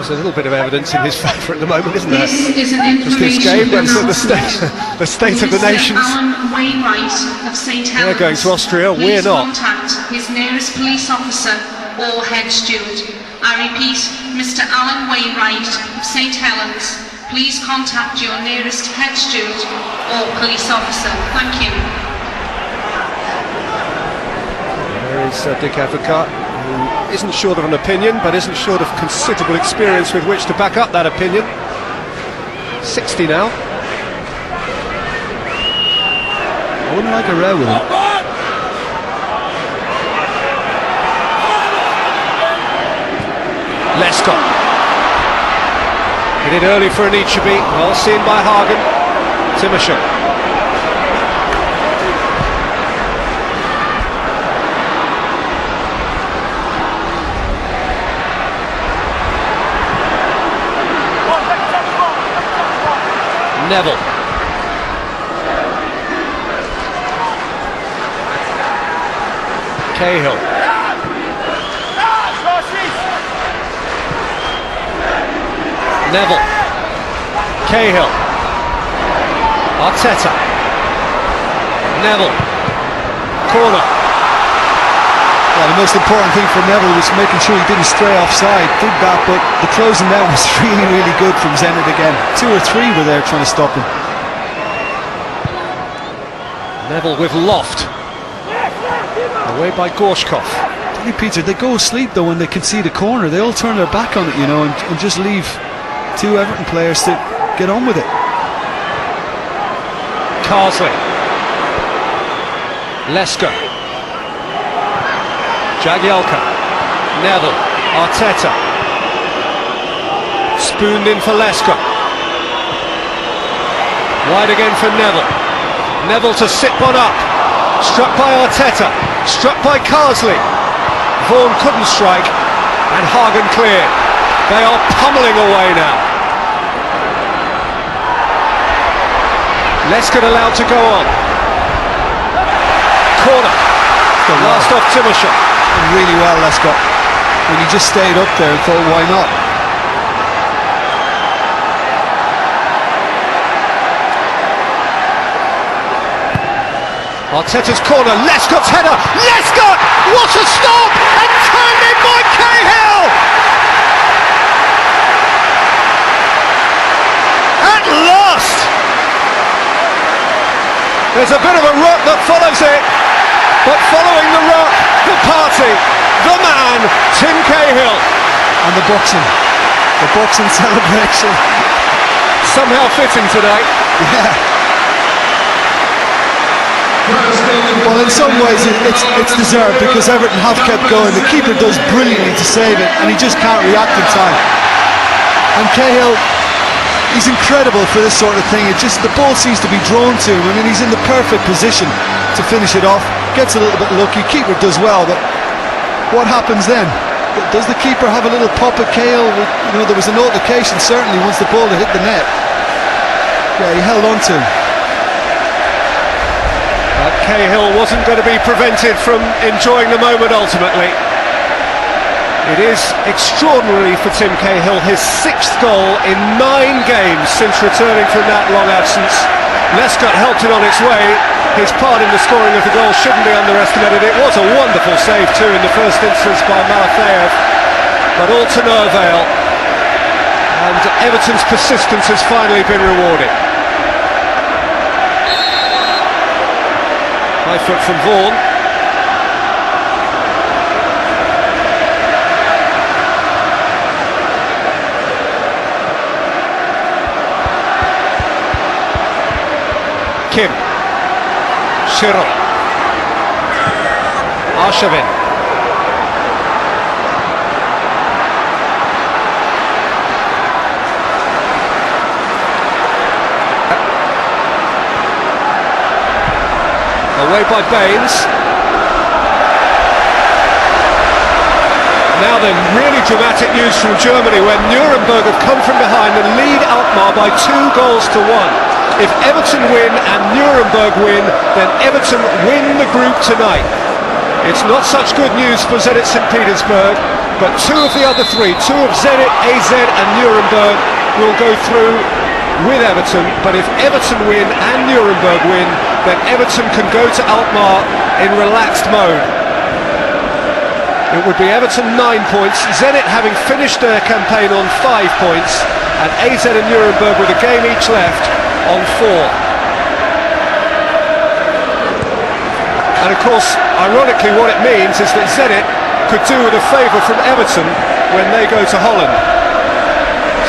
There's a little bit of evidence in his favour at the moment, isn't there? This is an Just this game, but the state of the nations. Alan Wainwright of St They're going to Austria, we're Please not. contact his nearest police officer or head steward. I repeat, Mr. Alan Wainwright of St Helens, please contact your nearest head steward or police officer. Thank you. There is Dick Advocat, who isn't short of an opinion, but isn't short of considerable experience with which to back up that opinion. 60 now. I wouldn't like a row with him. Lescott. Hit it early for Anichebe, well seen by Hagen. Timashuk. Neville. Cahill. Neville. Cahill. Arteta. Neville. Corner. Well, the most important thing for Neville was making sure he didn't stray offside. Did that, but the closing down was really, really good from Zenit again. 2 or 3 were there trying to stop him. Neville with Loft. Away by Gorshkov. Tell you, Peter, they go asleep though when they concede a corner. They all turn their back on it, you know, and just leave 2 Everton players to get on with it. Carsley. Lesker. Jagielka. Neville. Arteta. Spooned in for Lesker. Wide again for Neville. Neville to sit one up. Struck by Arteta. Struck by Carsley. Vaughan couldn't strike. And Hagen cleared. They are pummeling away now. Lesker allowed to go on. Corner. Last off Timashuk. Really well, Lescott. When he just stayed up there and thought, why not? Arteta's corner, Lescott's header, Lescott! What a stop! And turned in by Cahill! There's a bit of a rock that follows it, but following the rock, the party, the man, Tim Cahill. And the boxing celebration. Somehow fitting today. Yeah. Well, in some ways it's deserved, because Everton have kept going. The keeper does brilliantly to save it, and he just can't react in time. And Cahill, he's incredible for this sort of thing. The ball seems to be drawn to him. I mean, he's in the perfect position to finish it off. Gets a little bit lucky. Keeper does well, but what happens then? Does the keeper have a little pop at Cahill? You know, there was an altercation certainly once the ball had hit the net. Yeah, he held on to him. But Cahill wasn't going to be prevented from enjoying the moment ultimately. It is extraordinary for Tim Cahill, his 6th goal in 9 games since returning from that long absence. Lescott helped it on its way. His part in the scoring of the goal shouldn't be underestimated. It was a wonderful save too in the first instance by Malafeyev, but all to no avail. And Everton's persistence has finally been rewarded. High foot from Vaughan. Kim. Shiro. Arshavin. Away by Baines. Now then, really dramatic news from Germany, when Nuremberg have come from behind and lead Alkmaar by 2 goals to 1. If Everton win and Nuremberg win, then Everton win the group tonight. It's not such good news for Zenit St. Petersburg, but 2 of the other 3, 2 of Zenit, AZ and Nuremberg, will go through with Everton. But if Everton win and Nuremberg win, then Everton can go to Alkmaar in relaxed mode. It would be Everton 9 points, Zenit having finished their campaign on 5 points, and AZ and Nuremberg with a game each left on 4. And of course, ironically, what it means is that Zenit could do with a favour from Everton when they go to Holland.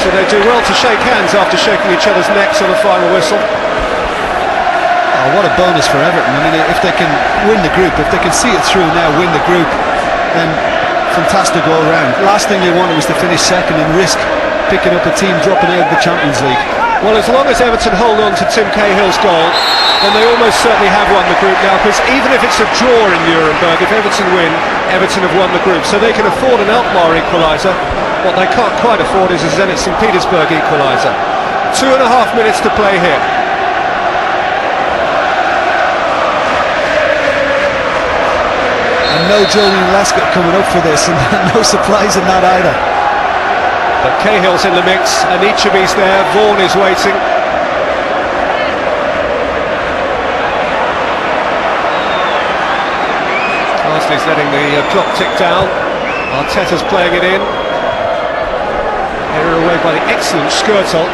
So they do well to shake hands after shaking each other's necks on the final whistle. Oh, what a bonus for Everton. I mean, if they can win the group, if they can see it through now, win the group, then fantastic all round. Last thing they wanted was to finish second and risk picking up a team dropping out of the Champions League. Well, as long as Everton hold on to Tim Cahill's goal, then they almost certainly have won the group now, because even if it's a draw in Nuremberg, if Everton win, Everton have won the group. So they can afford an Alkmaar equaliser. What they can't quite afford is a Zenit St. Petersburg equaliser. 2.5 minutes to play here. And no Julian Lescott coming up for this, and no surprise in that either. But Cahill's in the mix, and Ichibi's there, Vaughan is waiting. Arsenal's letting the clock tick down. Arteta's playing it in. Error away by the excellent Skirtle.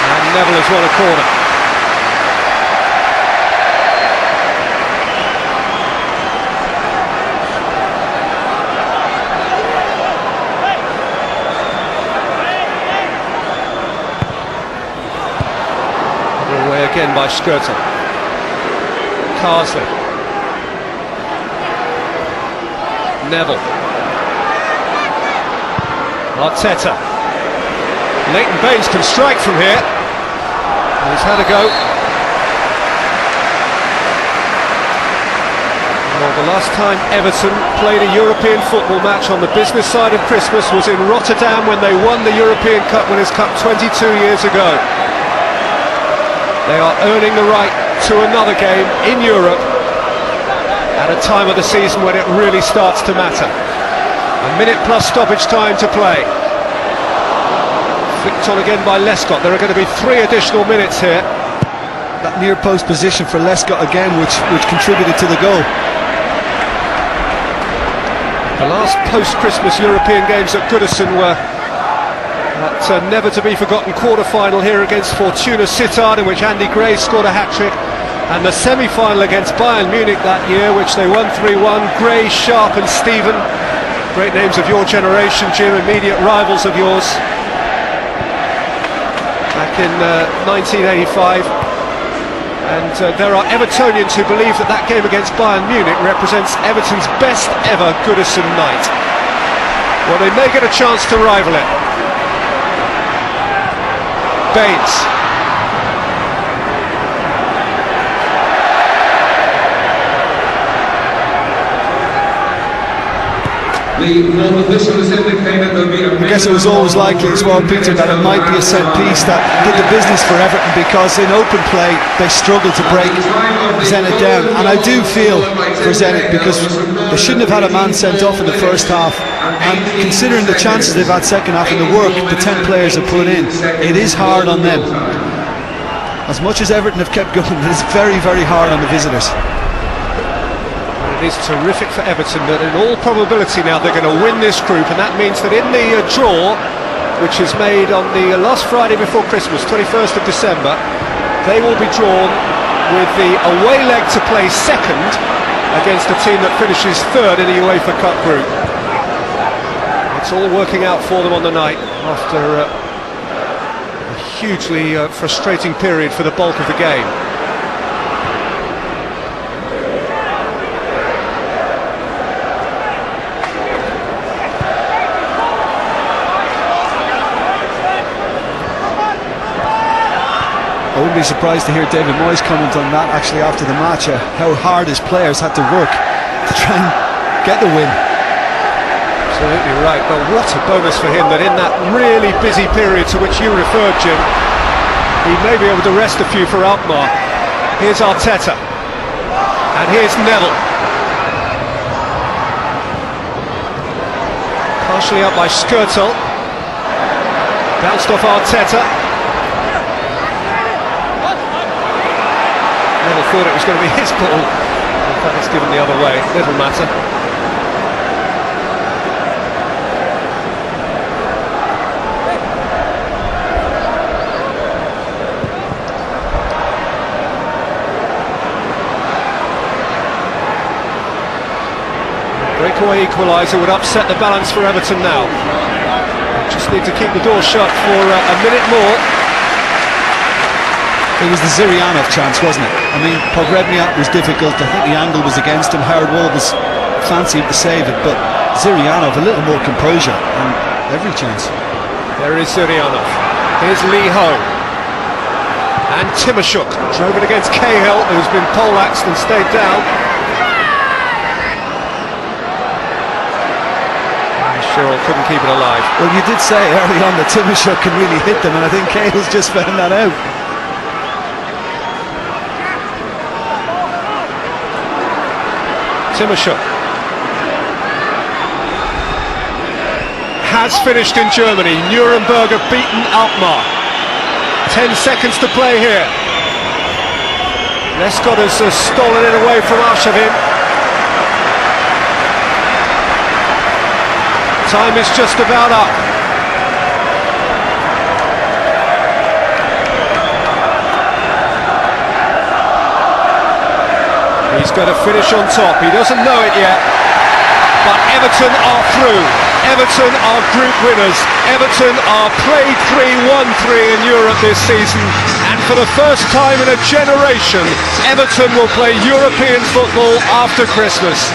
And Neville has won a corner. Again by Skirtle. Carsley. Neville. Arteta. Leighton Baines can strike from here. He's had a go. Well, the last time Everton played a European football match on the business side of Christmas was in Rotterdam when they won the European Cup Winners' Cup 22 years ago. They are earning the right to another game in Europe at a time of the season when it really starts to matter. A minute plus stoppage time to play. Flicked on again by Lescott. There are going to be 3 additional minutes here. That near post position for Lescott again, which contributed to the goal. The last post-Christmas European games at Goodison were That never to be forgotten quarter-final here against Fortuna Sittard, in which Andy Gray scored a hat-trick, and the semi-final against Bayern Munich that year, which they won 3-1. Gray, Sharp and Stephen, great names of your generation, Jim, immediate rivals of yours back in 1985. And there are Evertonians who believe that that game against Bayern Munich represents Everton's best ever Goodison night. Well, they may get a chance to rival it. Baines. I guess it was always likely as well, Peter, that it might be a set piece that did the business for Everton, because in open play they struggled to break Zenit down. And I do feel for Zenit, because they shouldn't have had a man sent off in the first half, and considering the chances they've had second half and the work the 10 players have put in, it is hard on them. As much as Everton have kept going, it is very, very hard on the visitors. It is terrific for Everton that in all probability now they're going to win this group, and that means that in the draw, which is made on the last Friday before Christmas, 21st of December, they will be drawn with the away leg to play second against a team that finishes third in the Uefa Cup group. It's all working out for them on the night after a hugely frustrating period for the bulk of the game. I wouldn't be surprised to hear David Moyes comment on that actually after the match, how hard his players had to work to try and get the win. Absolutely right, but what a bonus for him that in that really busy period to which you referred, Jim, he may be able to rest a few for Alkmaar. Here's Arteta, and here's Neville. Partially up by Skirtle, bounced off Arteta. Neville thought it was going to be his ball. In fact, it's given the other way. Little matter. Breakaway equaliser would upset the balance for Everton now. Just need to keep the door shut for a minute more. It was the Zirianov chance, wasn't it? I mean, Pogrebniak was difficult. I think the angle was against him. Howard Wall was fancied to save it, but Zirianov a little more composure and every chance. There is Zirianov. Here's Lee Ho. And Timoshuk drove it against Cahill, who's been poleaxed and stayed down. Sherrill couldn't keep it alive. Well, you did say early on that Timoshuk can really hit them, and I think Cahill's just found that out. Timoshuk has finished in Germany. Nuremberg have beaten Alkmaar. 10 seconds to play here. Lescott has stolen it away from Arshavin. Time is just about up. He's going to finish on top. He doesn't know it yet, but Everton are through. Everton are group winners. Everton are played 3-1-3 in Europe this season, and for the first time in a generation, Everton will play European football after Christmas.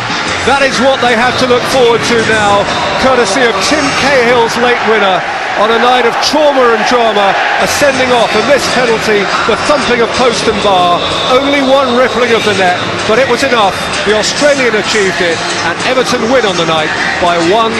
That is what they have to look forward to now, courtesy of Tim Cahill's late winner on a night of trauma and drama, a sending off, a missed penalty, the thumping of post and bar, only one rippling of the net, but it was enough. The Australian achieved it, and Everton win on the night by 1-0.